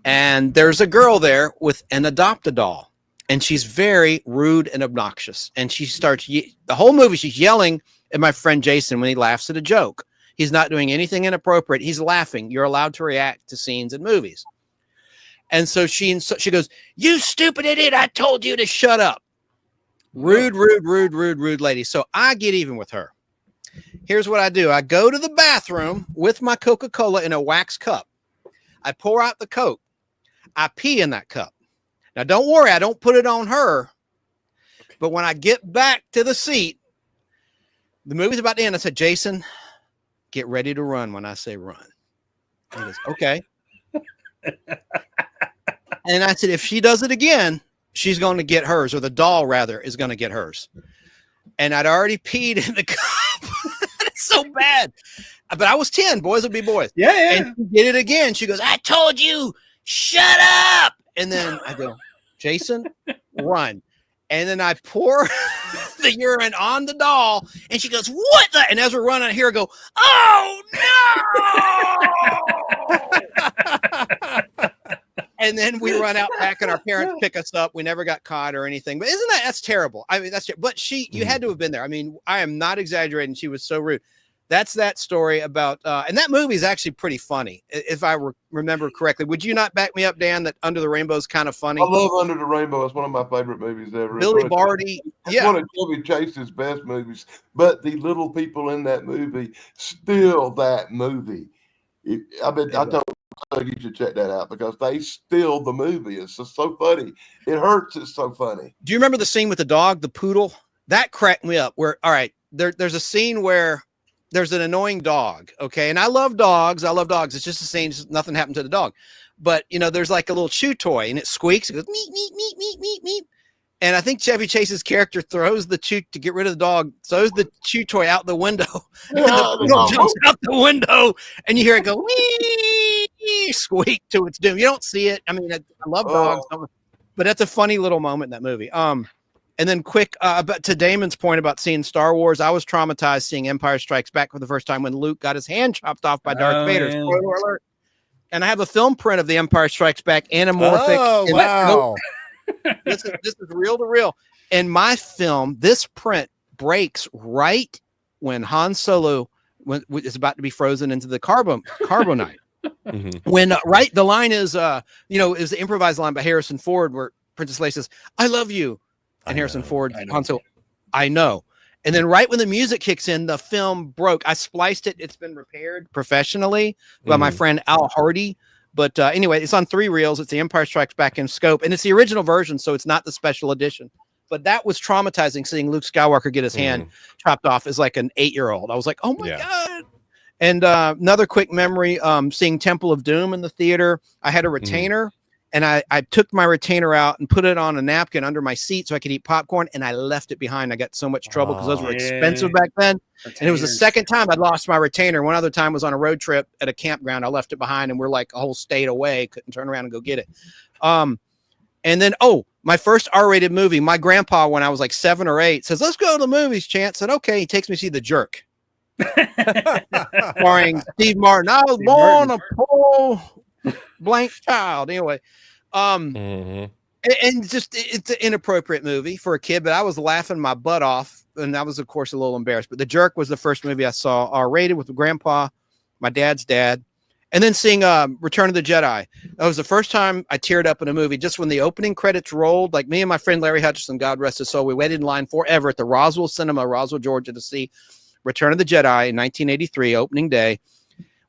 And there's a girl there with an adopt-a-doll. And she's very rude and obnoxious. And she starts the whole movie. She's yelling at my friend Jason when he laughs at a joke. He's not doing anything inappropriate. He's laughing. You're allowed to react to scenes in movies. And so she goes, "You stupid idiot. I told you to shut up." Rude lady. So I get even with her. Here's what I do. I go to the bathroom with my Coca-Cola in a wax cup. I pour out the Coke. I pee in that cup. Now, don't worry. I don't put it on her. But when I get back to the seat, the movie's about to end. I said, "Jason, get ready to run when I say run." He goes, "Okay." And I said, "If she does it again, she's going to get hers, or the doll rather is going to get hers." And I'd already peed in the cup. It's so bad. But I was 10. Boys would be boys. Yeah. And she did it again. She goes, "I told you, shut up." And then I go, "Jason, run." And then I pour the urine on the doll, and she goes, "What the?" And as we're running out here, I go, "Oh no!" And then we run out back, and our parents pick us up. We never got caught or anything. But that's terrible? I mean, but you had to have been there. I mean, I am not exaggerating. She was so rude. That's that story about, and that movie is actually pretty funny, if I remember correctly. Would you not back me up, Dan, that Under the Rainbow is kind of funny? I love Under the Rainbow. It's one of my favorite movies ever. Billy Barty. It's one of Chevy Chase's best movies. But the little people in that movie, still that movie. I told you should check that out because they steal the movie. It's just so funny. It hurts. It's so funny. Do you remember the scene with the dog, the poodle? That cracked me up. Where, all right, there's a scene where there's an annoying dog. Okay. And I love dogs. It's just a scene. Nothing happened to the dog. But, there's like a little chew toy and it squeaks. It goes, meep, meep, meep, meep, meep, meep. And I think Chevy Chase's character throws the chew to get rid of the dog, throws the chew toy out the window. And the poodle jumps out the window and you hear it go, wee, squeak to its doom. You don't see it. I mean, I love dogs, but that's a funny little moment in that movie. And then quick, but to Damon's point about seeing Star Wars, I was traumatized seeing Empire Strikes Back for the first time when Luke got his hand chopped off by Darth Vader. Yeah. Spoiler alert. And I have a film print of the Empire Strikes Back anamorphic. Oh, wow. This is reel to reel. And my film, this print breaks right when Han Solo is about to be frozen into the carbonite. Mm-hmm. When the line is, is the improvised line by Harrison Ford where Princess Leia says, "I love you." And Harrison Ford, Han Solo, I know. And then right when the music kicks in, the film broke. I spliced it. It's been repaired professionally by my friend Al Hardy. But anyway, it's on 3 reels. It's the Empire Strikes Back in scope. And it's the original version, so it's not the special edition. But that was traumatizing, seeing Luke Skywalker get his hand chopped off as like an 8-year-old. I was like, oh, my God. And another quick memory, seeing Temple of Doom in the theater. I had a retainer. And I took my retainer out and put it on a napkin under my seat so I could eat popcorn, and I left it behind. I got so much trouble because those were expensive back then. Retainers. And it was the second time I'd lost my retainer. One other time was on a road trip at a campground. I left it behind, and we're like a whole state away. Couldn't turn around and go get it. And then, my first R-rated movie, my grandpa, when I was like 7 or 8, says, "Let's go to the movies, Chance." I said, okay. He takes me to see The Jerk. Starring Steve Martin. I was born a poor blank child. Anyway, and just it's an inappropriate movie for a kid, but I was laughing my butt off, and I was of course a little embarrassed. But The Jerk was the first movie I saw R-rated with grandpa, my dad's dad, and then seeing Return of the Jedi. That was the first time I teared up in a movie. Just when the opening credits rolled, like me and my friend Larry Hutchison, God rest his soul, we waited in line forever at the Roswell Cinema, Roswell, Georgia, to see Return of the Jedi in 1983 opening day.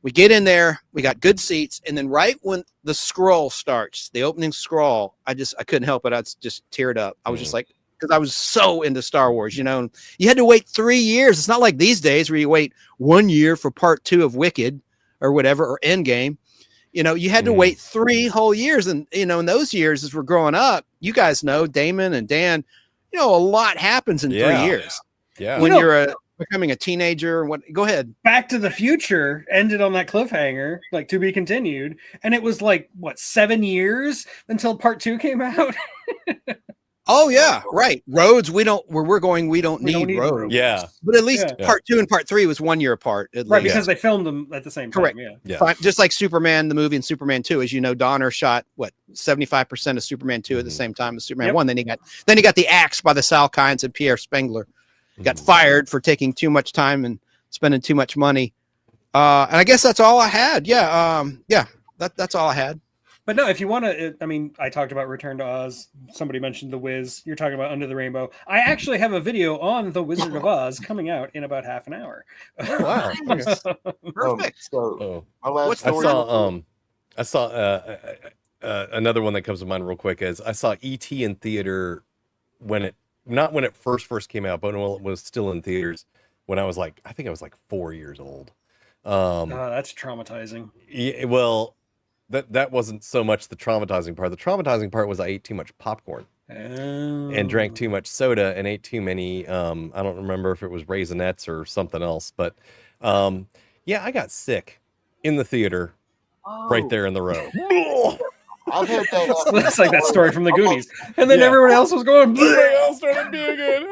We get in there, we got good seats, and then right when the scroll starts, the opening scroll, I couldn't help it. I just teared up. I was just like, because I was so into Star Wars, and you had to wait 3 years. It's not like these days where you wait 1 year for part 2 of Wicked or whatever, or Endgame. You had to wait 3 whole years. And, in those years, as we're growing up, you guys know, Damon and Dan, a lot happens in 3 years. Yeah. When you're becoming a teenager. Go ahead. Back to the Future ended on that cliffhanger, like to be continued, and it was like 7 years until part 2 came out. Oh yeah, right. Roads, we don't need roads. Yeah, but at least part 2 and part 3 was 1 year apart. Right, because they filmed them at the same time. Correct. Yeah. Just like Superman the movie and Superman 2, as you know, Donner shot 75% of Superman 2 at the same time as Superman 1. Then he got the axe by the Sal Kynes and Pierre Spengler. Got fired for taking too much time and spending too much money. And I guess that's all I had. That's all I had. But no, if you want to, I talked about Return to Oz. Somebody mentioned The Wiz. You're talking about Under the Rainbow. I actually have a video on The Wizard of Oz coming out in about half an hour. Wow. Perfect. I saw another one that comes to mind real quick is I saw E.T. in theater not when it first came out, but when it was still in theaters when I think I was 4 years old. That's traumatizing. Yeah, well, that wasn't so much the traumatizing part. The traumatizing part was I ate too much popcorn and drank too much soda and ate too many. I don't remember if it was Raisinets or something else, but I got sick in the theater right there in the row. I've had that. That's like that story from the Goonies. And then everyone else was going, everybody else started being good.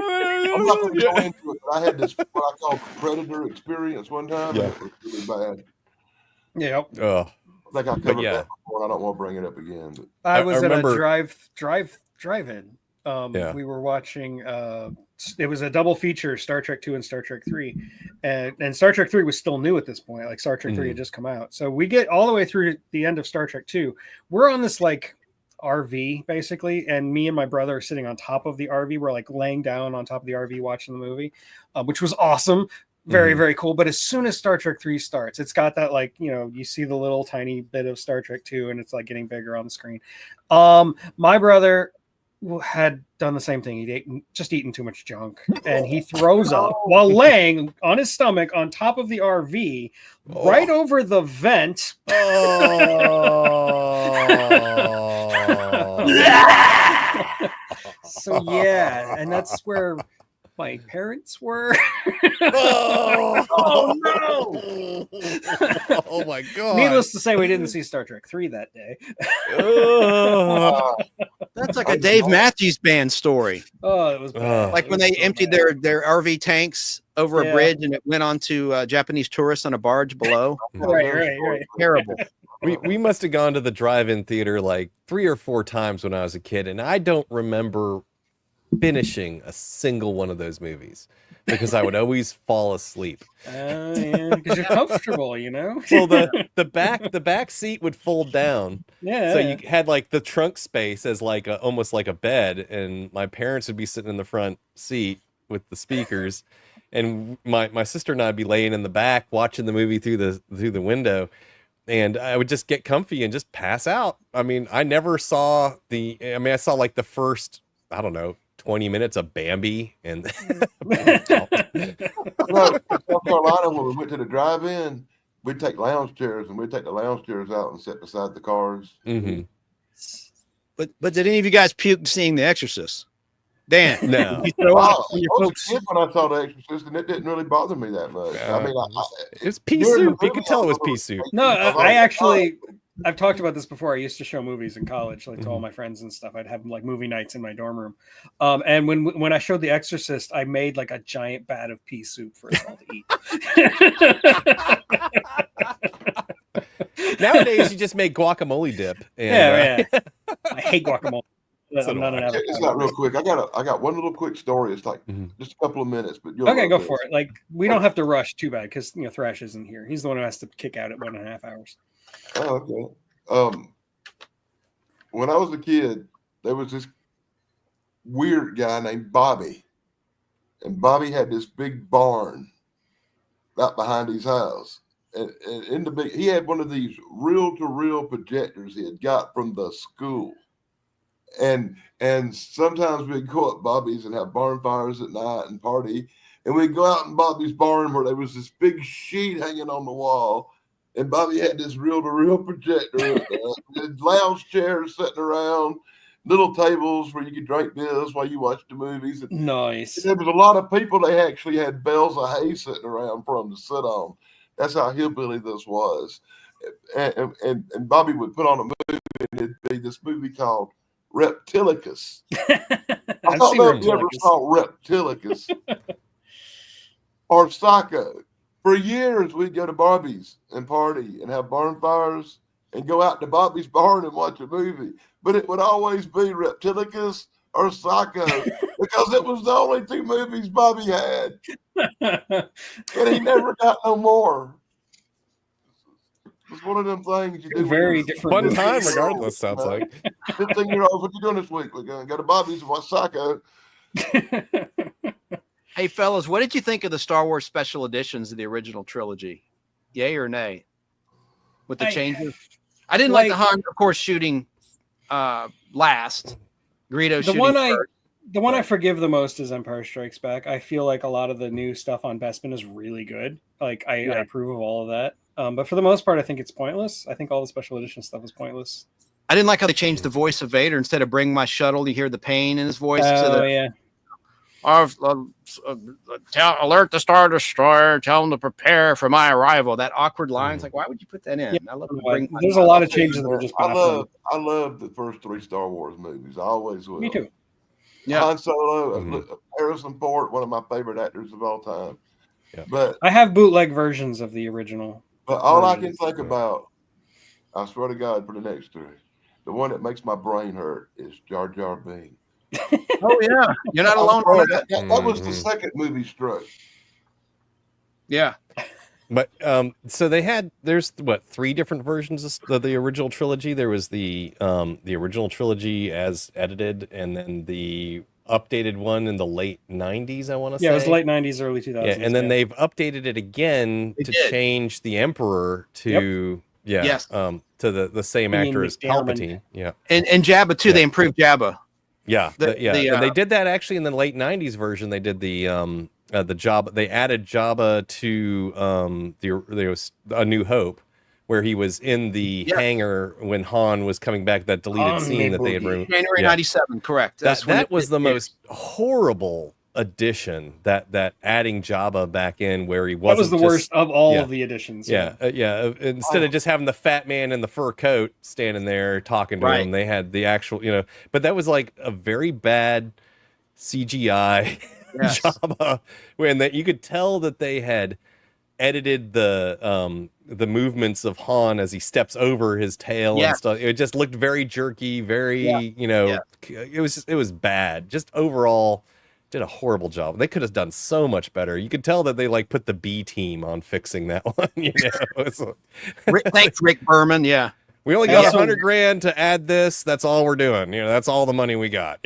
I'm not going to go into it, but I had this what I call the Predator experience one time, and it was really bad. Yeah. Oh, I think I covered that before, and I don't want to bring it up again. But I was remember, at a drive-in. We were watching. It was a double feature: Star Trek 2 and Star Trek 3, and Star Trek 3 was still new at this point. Like Star Trek 3 had just come out, so we get all the way through the end of Star Trek 2. We're on this like RV basically, and me and my brother are sitting on top of the RV. We're like laying down on top of the RV watching the movie, which was awesome. Very, very cool. But as soon as Star Trek 3 starts, it's got that like, you see the little tiny bit of Star Trek 2 and it's like getting bigger on the screen. My brother had done the same thing. He'd just eaten too much junk, and he throws up while laying on his stomach on top of the RV right over the vent. So yeah, and that's where my parents were. Oh no! Oh my god! Needless to say, we didn't see Star Trek 3 that day. That's like a Dave Matthews Band story. Oh, it was bad. Like when they emptied their RV tanks over a bridge and it went on to Japanese tourists on a barge below. Right. Terrible. We must have gone to the drive-in theater like 3 or 4 times when I was a kid, and I don't remember finishing a single one of those movies because I would always fall asleep. Because you're comfortable, Well, the back seat would fold down. Yeah. So you had like the trunk space as like almost like a bed, and my parents would be sitting in the front seat with the speakers, and my sister and I'd be laying in the back watching the movie through the window. And I would just get comfy and just pass out. I mean, I saw like the first, I don't know, 20 minutes of Bambi and South Carolina, when we went to the drive-in, we'd take lounge chairs and we'd take the lounge chairs out and sit beside the cars. Mm-hmm. But did any of you guys puke seeing The Exorcist? Dan, no. I was a kid when I saw The Exorcist, and it didn't really bother me that much. It was pea soup. You could tell it was pea soup. No, I've talked about this before. I used to show movies in college, like to all my friends and stuff. I'd have like movie nights in my dorm room. And when I showed The Exorcist, I made like a giant vat of pea soup for us all to eat. Nowadays, you just make guacamole dip. And, I hate guacamole. It's not real quick. I got one little quick story. It's like just a couple of minutes, but okay, go for it. Like we don't have to rush too bad because Thrash isn't here. He's the one who has to kick out at 1.5 hours. Oh, okay. When I was a kid, there was this weird guy named Bobby, and Bobby had this big barn right behind his house, and he had one of these reel-to-reel projectors he had got from the school. And sometimes we'd go up Bobby's and have barn fires at night and party. And we'd go out in Bobby's barn where there was this big sheet hanging on the wall. And Bobby had this reel-to-reel projector, lounge chairs sitting around, little tables where you could drink beers while you watched the movies. And nice. There was a lot of people. They actually had bales of hay sitting around for them to sit on. That's how hillbilly this was. And Bobby would put on a movie, and it'd be this movie called Reptilicus. I don't know if you ever saw Reptilicus or Psycho. For years, we'd go to Bobby's and party and have barn fires and go out to Bobby's barn and watch a movie. But it would always be Reptilicus or Psycho because it was the only 2 movies Bobby had. And he never got no more. It's one of them things you do. Very different. Fun time, regardless, sounds like. 15-year-olds, what you doing this week? We're going to go to Bobby's and watch Psycho. Hey, fellas, what did you think of the Star Wars special editions of the original trilogy? Yay or nay? With the changes? I didn't like the Han, of course, shooting last. Greedo shooting first. The one I forgive the most is Empire Strikes Back. I feel like a lot of the new stuff on Bespin is really good. Like, I approve of all of that. But for the most part, I think it's pointless. I think all the special edition stuff is pointless. I didn't like how they changed the voice of Vader. Instead of bring my shuttle, you hear the pain in his voice. Alert the Star Destroyer. Tell them to prepare for my arrival. That awkward line. It's like, why would you put that in? I love There's a lot of changes that are just. I love the first 3 Star Wars movies. I always will. Me too. Han Solo, Mhm. Harrison Ford, one of my favorite actors of all time. Yeah. But I have bootleg versions of the original. all I can versions. think about, I swear to God, for the next three, the one that makes my brain hurt is Jar Jar Binks. Oh yeah, you're not I alone swear, on that. that was the Mhm. second movie struck. Yeah. But so there's what, three different versions of the original trilogy. There was the original trilogy as edited, and then the updated one in the late 90s, I want to Yeah, say. it was the late 90s, early 2000s. Yeah, and then they've updated it again They to did. change the Emperor to Yes. to the same Ian actor as McDiarmid. Palpatine. Yeah. And Jabba too. Yeah. They improved Jabba. Yeah, The- yeah, the, and they did that actually in the late '90s version. They did the Jabba. They added Jabba to there was A New Hope, where he was in the Yeah. hangar when Han was coming back. That deleted On scene me that they had boogie. removed. January Yeah. '97. Correct. That's when That it was the aired. most horrible addition. That adding Jabba back in where he That wasn't was the just, worst of all yeah. of the editions. Yeah, instead of just having the fat man in the fur coat standing there talking to Right. him, they had the actual, But that was like a very bad CGI Yes. Jabba, when that you could tell that they had edited the movements of Han as he steps over his tail Yeah. and stuff. It just looked very jerky, very it was bad. Just overall, did a horrible job. They could have done so much better. You could tell that they like put the B team on fixing that one. Thanks, Rick Berman. Yeah. We only I got also- $100,000 to add this. That's all we're doing. That's all the money we got.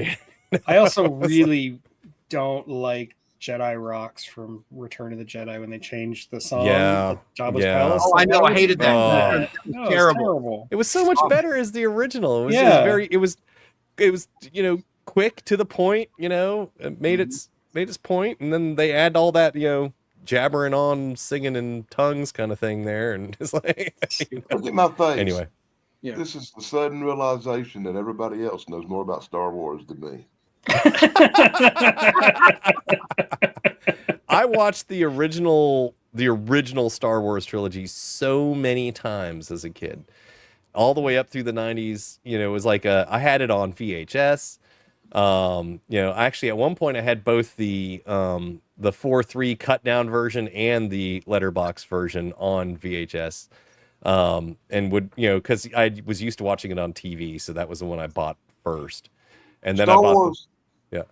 I also really don't like Jedi Rocks from Return of the Jedi when they changed the song. Yeah, at Jabba's yeah. Palace. Oh, I know. I hated that. Oh. That was No, it's terrible. It was so much better as the original. It was Yeah. it was quick to the point, it made its point, and then they add all that, jabbering on, singing in tongues kind of thing there, and it's like Look at my face. anyway. Yeah. This is the sudden realization that everybody else knows more about Star Wars than me. I watched the original Star Wars trilogy so many times as a kid, all the way up through the 90s. It was like I had it on VHS. Actually at one point I had both the 4:3 cut down version and the letterbox version on VHS. And would, because I was used to watching it on TV, so that was the one I bought first. And then Star I bought Wars. Yeah.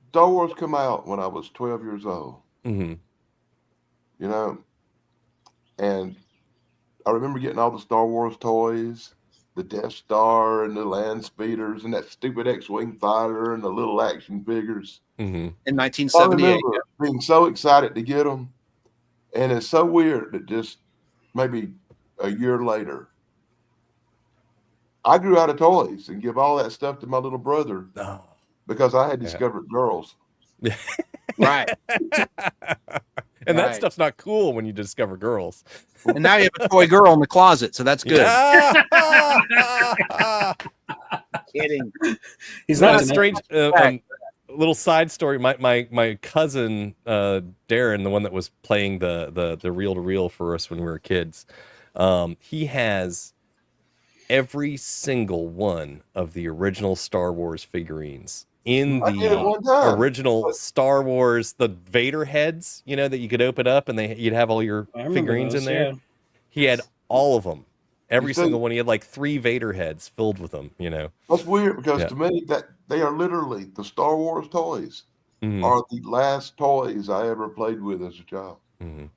Star Wars come out when I was 12 years old. Mm-hmm. And I remember getting all the Star Wars toys, the Death Star and the land speeders and that stupid X-Wing fighter and the little action figures. Mm-hmm. In I 1978. remember being so excited to get them. And it's so weird that just maybe a year later, I grew out of toys and give all that stuff to my little brother Oh. because I had discovered girls. Right. And that Right. stuff's not cool when you discover girls. And now you have a toy girl in the closet, so that's good. Yeah. Kidding. He's Not not a strange little side story. My cousin Darren, the one that was playing the reel to reel for us when we were kids, he has every single one of the original Star Wars figurines in I did it one time. original Star Wars, the Vader heads, that you could open up and you'd have all your I remember figurines those, in there. yeah. He had all of them, every You see- single one. He had like 3 Vader heads filled with them. That's weird because Yeah. to me that they are literally the Star Wars toys Mhm, are the last toys I ever played with as a child. mhm.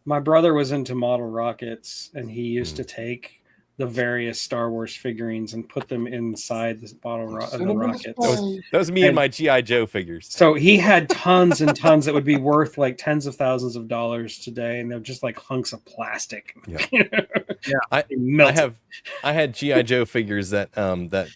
My brother was into model rockets, and he used Mm. to take the various Star Wars figurines and put them inside the bottle of Send the them into rockets. space. That was me and And- my G.I. Joe figures. So he had tons and tons that would be worth like tens of thousands of dollars today, and they're just like hunks of plastic. Yeah. I Melted. I had G.I. Joe figures that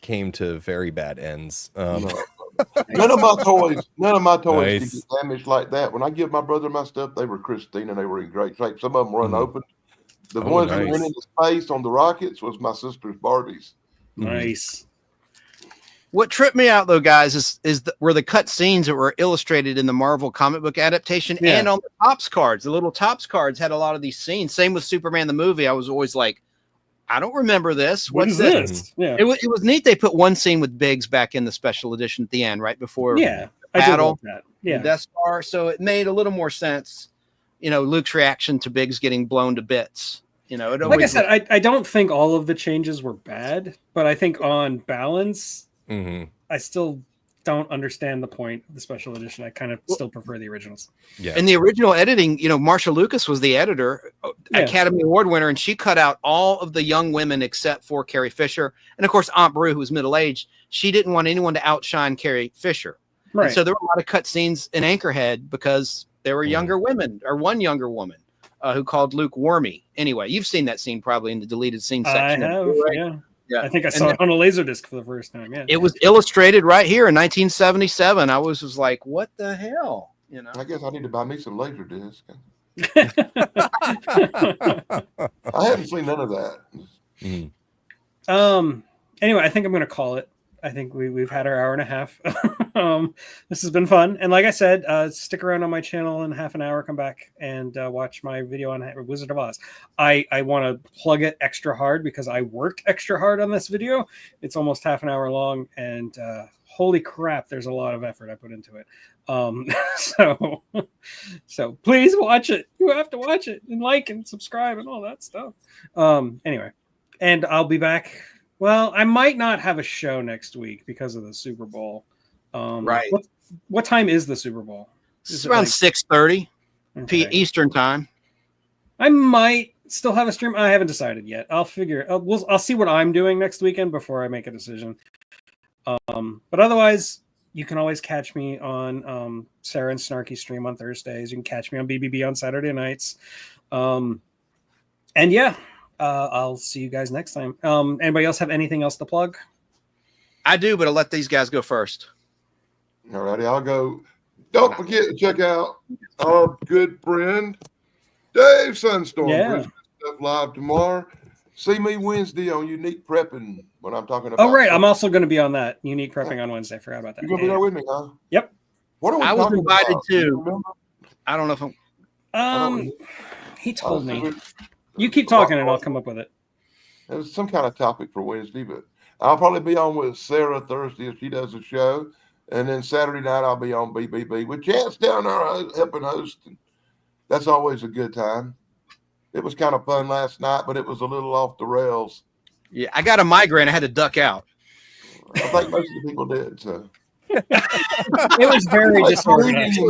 came to very bad ends. None of my toys Nice. did get damaged like that. When I give my brother my stuff, they were pristine and they were in great shape. Some of them were Mhm. unopened. The Oh, ones that nice. went into space on the rockets was my sister's Barbies. Nice. What tripped me out though, guys, were the cut scenes that were illustrated in the Marvel comic book adaptation Yeah. and on the Topps cards. The little Topps cards had a lot of these scenes. Same with Superman the movie. I was always like, I don't remember this. What What's is this? this? Yeah. It was neat. They put one scene with Biggs back in the special edition at the end, right before Yeah. the I did battle, like that. the Yeah. Death Star. So it made a little more sense. You know, Luke's reaction to Biggs getting blown to bits. You know, Like I said, I don't think all of the changes were bad, but I think on balance, I still don't understand the point of the special edition. I kind of still prefer the originals. Yeah. Oh, in the original editing, you know, Marsha Lucas was the editor, Academy Award winner, and she cut out all of the young women except for Carrie Fisher. And of course, Aunt Beru, who was middle-aged, she didn't want anyone to outshine Carrie Fisher. Right. And so there were a lot of cut scenes in Anchorhead because there were younger women, or one younger woman who called Luke Wormy. Anyway, you've seen that scene probably in the deleted scene section. I have, right? Yeah. I think I saw it on a Laserdisc for the first time. Yeah. It was illustrated right here in 1977. I was like, what the hell? You know. I guess I need to buy me some laser discs. I haven't seen none of that. Anyway, I think I'm going to call it. I think we've had our hour and a half. This has been fun. And like I said, stick around on my channel in half an hour, come back and watch my video on Wizard of Oz. I want to plug it extra hard because I worked extra hard on this video. It's almost half an hour long, and holy crap, there's a lot of effort I put into it. So please watch it. You have to watch it and like and subscribe and all that stuff. Anyway, and I'll be back. Well, I might not have a show next week because of the Super Bowl. Right. What time is the Super Bowl? It's around 6:30 Eastern time. I might still have a stream. I haven't decided yet. I'll figure. I'll see what I'm doing next weekend before I make a decision. But otherwise, you can always catch me on Sarah and Snarky stream on Thursdays. You can catch me on BBB on Saturday nights. And yeah. I'll see you guys next time. Anybody else have anything else to plug? I do, but I'll let these guys go first. All righty, I'll go. Don't forget to check out our good friend Dave Sunstorm. Yeah. Stuff live tomorrow. See me Wednesday on Unique Prepping when I'm talking about. Oh, right. I'm also going to be on that Unique Prepping on Wednesday. Forgot about that. You're going to be there with me, huh? Yep. What are we I was talking invited about? too. I don't know if I'm. He told me. You keep talking and I'll come up with it. It was some kind of topic for Wednesday, but I'll probably be on with Sarah Thursday if she does a show. And then Saturday night, I'll be on BBB with Chance down there helping host. And that's always a good time. It was kind of fun last night, but it was a little off the rails. Yeah, I got a migraine. I had to duck out. I think most of the people did. So. It was very disorganized.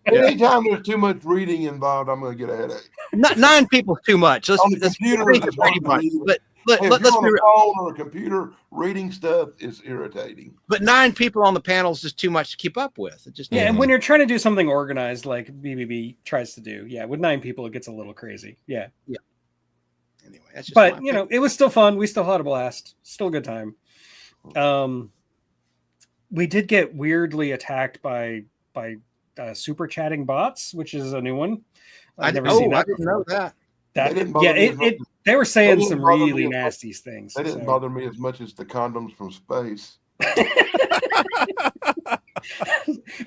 Anytime there's too much reading involved, I'm going to get a headache. 9 people's too much. Let's On the computer, let's hey, let's on be a real. phone or a computer, reading stuff is irritating. But 9 people on the panel is just too much to keep up with. It just And when you're trying to do something organized like BBB tries to do, with 9 people, it gets a little crazy. Yeah. Anyway, that's just But it was still fun. We still had a blast. Still a good time. We did get weirdly attacked by super chatting bots, which is a new one. I've never seen that. I didn't know that. They were saying some really nasty things. They didn't bother me as much as the condoms from space.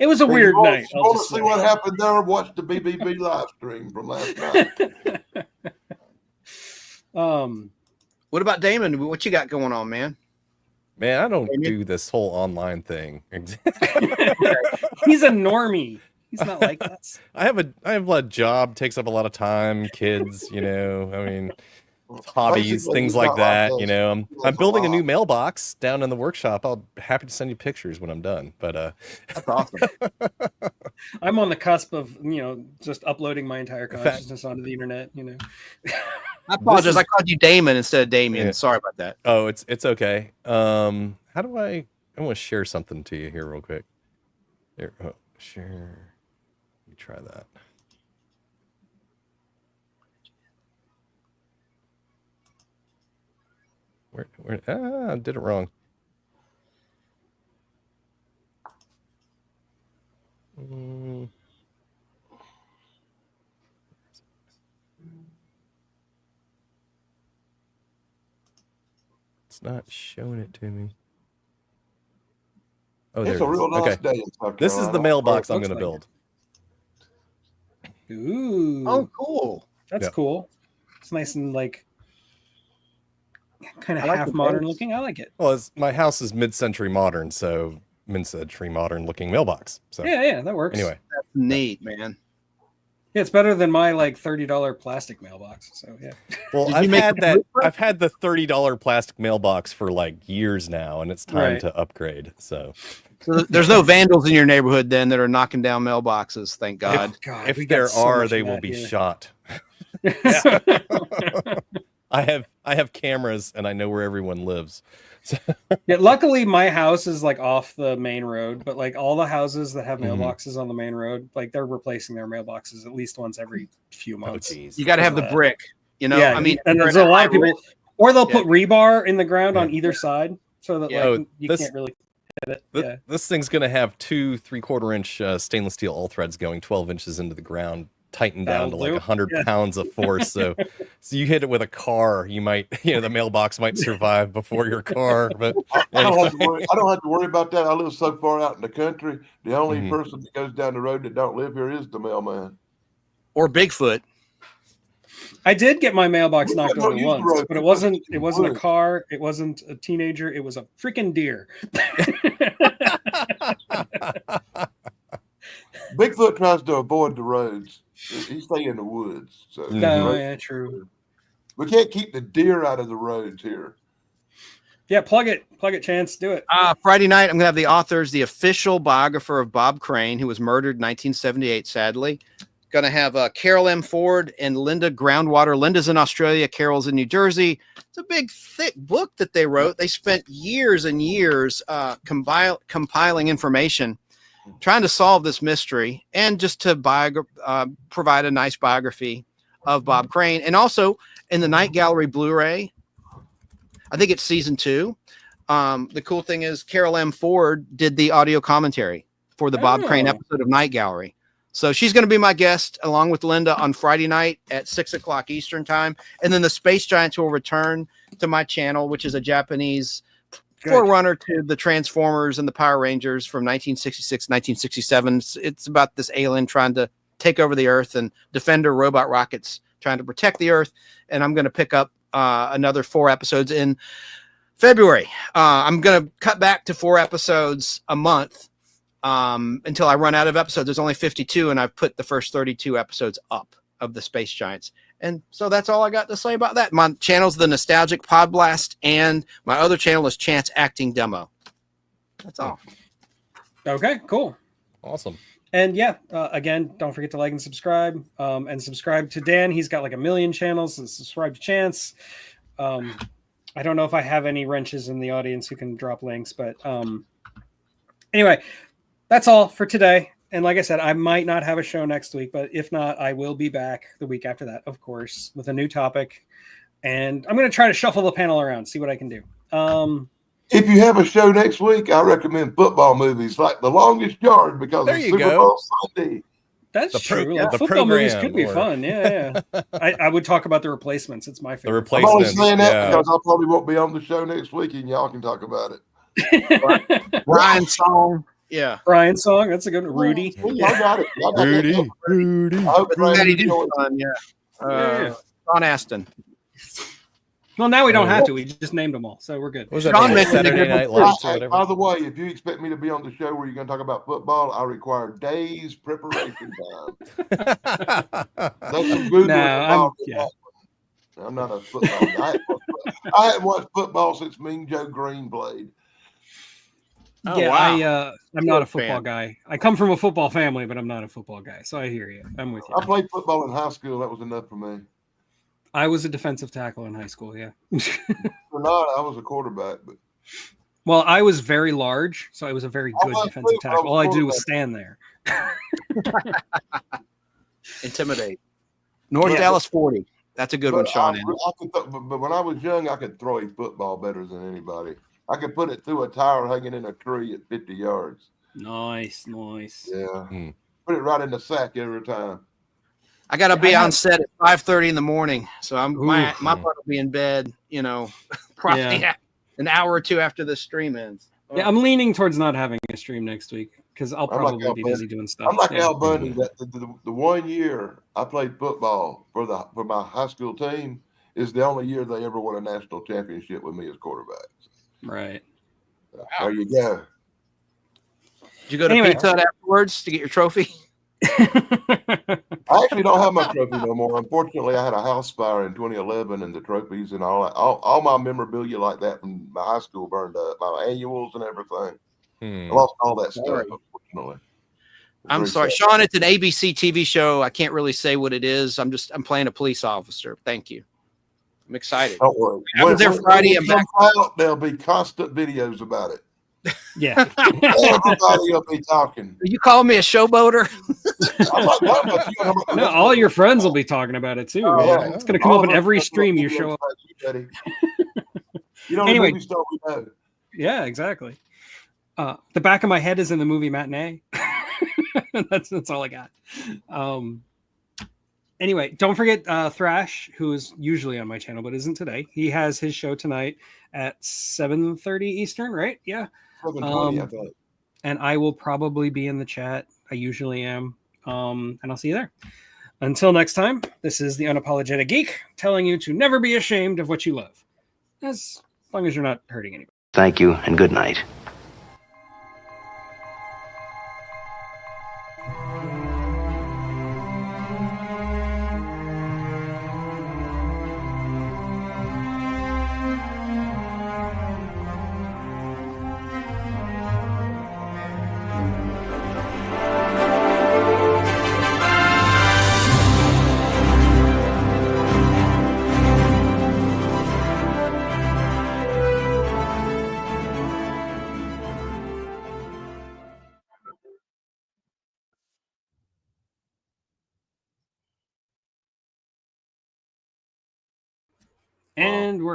It was a weird night. If you want to see what happened there, watch the BBB live stream from last night. What about Damon? What you got going on, man? Man, I don't do this whole online thing. He's a normie. He's not like us. I have a job, takes up a lot of time, kids, I mean, hobbies, things like that. I'm building a new mailbox down in the workshop. I'll be happy to send you pictures when I'm done. But that's awesome. I'm on the cusp of just uploading my entire consciousness onto the internet. I apologize. I called you Damon instead of Damien. Yeah. Sorry about that. Oh, it's okay. How do I want to share something to you here real quick. There, share. Let me try that. Where? I did it wrong. It's not showing it to me. Oh, it's a real nice day in South Carolina. This is the mailbox I'm going to build. Ooh. Oh, cool. That's cool. It's nice and kind of I like half the modern base. looking. I like it. Well, my house is mid-century modern, so mid-century modern looking mailbox. So Yeah, that works. anyway, That's neat, man. Yeah, it's better than my like $30 plastic mailbox. So yeah. well, Did you I've make had the that. blueprint? I've had the $30 plastic mailbox for like years now, and it's time Right. to upgrade. So So there's no vandals in your neighborhood then that are knocking down mailboxes. Thank God. God, if we got there so are, much they of will that be here. shot. I have cameras, and I know where everyone lives. So, Yeah, luckily my house is like off the main road, but like all the houses that have Mhm. mailboxes on the main road, like they're replacing their mailboxes at least once every few oh months. geez. You got to have the Because brick. You know, yeah, I mean, and you're there's in a lot of high people, risk- or they'll Yeah. put rebar in the ground on Yeah. either side, so that Yeah. like Oh, you this- can't really hit it. Th- Yeah, This thing's gonna have 2 3/4 inch stainless steel all threads going 12 inches into the ground, tightened down to That'll like do. 100 Yeah. pounds of force. So you hit it with a car, you might, the mailbox might survive before your car. But I don't have to anyway. worry. I don't have to worry about that. I live so far out in the country. The only Mhm. person that goes down the road that don't live here is the mailman. or Bigfoot. I did get my mailbox We knocked don't over use the once, road. but it We wasn't. just It wasn't a wood. car. It wasn't a teenager. It was a freaking deer. Bigfoot tries to avoid the roads. He stay in the woods. So Mhm. No, road- yeah, true. we can't keep the deer out of the roads here. Yeah, plug it, Chance, do it. Friday night, I'm going to have the authors, the official biographer of Bob Crane, who was murdered in 1978, sadly. Going to have Carol M. Ford and Linda Groundwater. Linda's in Australia, Carol's in New Jersey. It's a big, thick book that they wrote. They spent years and years compiling information, trying to solve this mystery, and just to provide a nice biography of Bob Crane. And also in the Night Gallery Blu-ray, I think it's season 2. The cool thing is Carol M. Ford did the audio commentary for the Bob Crane Oh. episode of Night Gallery. So she's going to be my guest along with Linda on Friday night at 6:00 Eastern time. And then the Space Giants will return to my channel, which is a Japanese forerunner to the Transformers and the Power Rangers from 1966, 1967. It's about this alien trying to take over the Earth and Defender robot rockets trying to protect the Earth. And I'm going to pick up another 4 episodes in February. I'm going to cut back to 4 episodes a month until I run out of episodes. There's only 52, and I've put the first 32 episodes up of the Space Giants. And so that's all I got to say about that. My channel's the Nostalgic Pod Blast, and my other channel is Chance Acting Demo. That's all. Okay, cool. Awesome. And yeah, again, don't forget to like and subscribe. And subscribe to Dan. He's got like 1 million channels. And subscribe to Chance. I don't know if I have any wrenches in the audience who can drop links, but anyway, that's all for today. And like I said, I might not have a show next week, but if not, I will be back the week after that, of course, with a new topic. And I'm going to try to shuffle the panel around, see what I can do. If you have a show next week, I recommend football movies like The Longest Yard because There it's you Super go. Bowl Sunday. That's The pro- true. yeah, Like, the football movies program, could be or- fun. Yeah. I would talk about The Replacements. It's my The favorite. I'm only replacements. saying that Yeah. because I probably won't be on the show next week and y'all can talk about it. Ryan Song. Yeah. Brian song. That's a good one. Rudy. Well, y'all got it. Y'all got that Rudy. covered. Rudy. I hope everybody Patty enjoys it. Dufon, yeah. Yeah. Sean Aston. Well, now we don't have to. We just named them all, so we're good. What was that Sean like mentioned Saturday it Night before. Lights or By whatever? the way, if you expect me to be on the show where you're going to talk about football, I require days preparation time. That's some good No, ones. I'm not a football guy. I haven't watched football since Mean Joe Green played. Oh, Yeah, wow. I'm not a Fan. football guy. I come from a football family, but I'm not a football guy. So I hear you. I'm with you. I played football in high school. That was enough for me. I was a defensive tackle in high school. Yeah. For not, I was a quarterback, but Well, I was very large, so I was a very I good was defensive too, but I tackle. was All I did was quarterback. stand there. Intimidate. North Yeah. Dallas 40. That's a good one, But Sean. but when I was young, I could throw a football better than anybody. I could put it through a tire hanging in a tree at 50 yards. Nice. Yeah. Hmm. Put it right in the sack every time. I got to be I on have- set at 5:30 in the morning, so my Ooh. butt will be in bed. Probably an hour or two after the stream ends. Yeah, I'm leaning towards not having a stream next week because I'll I'm like probably be Al busy doing stuff. I'm like Yeah. Al Bundy. That the 1 year I played football for my high school team, is the only year they ever won a national championship with me as quarterback. Right. There you go. Did you go to Anyway. Pizza Hut afterwards to get your trophy? I actually don't have my trophy no more. Unfortunately, I had a house fire in 2011, and the trophies and all my memorabilia like that from my high school burned up. My annuals and everything. I lost all that stuff. Unfortunately, I'm sorry, Sean. It's an ABC TV show. I can't really say what it is. I'm playing a police officer. Thank you. I'm excited. Don't worry. I was there Friday. I'm back. Out, there'll be constant videos about it. Yeah. Everybody will be talking. Are you calling me a showboater? I'm not talking about you. No, all your friends will be talking about it too. Yeah. It's going to come up in every stream you show up. You know, anyway, movie star we know. Yeah, exactly. The back of my head is in the movie Matinee. That's all I got. Anyway, don't forget Thrash, who is usually on my channel but isn't today. He has his show tonight at 7:30 Eastern, right? Yeah. 7:20, I thought. And I will probably be in the chat. I usually am. And I'll see you there. Until next time, this is the Unapologetic Geek telling you to never be ashamed of what you love, as long as you're not hurting anybody. Thank you and good night. And we're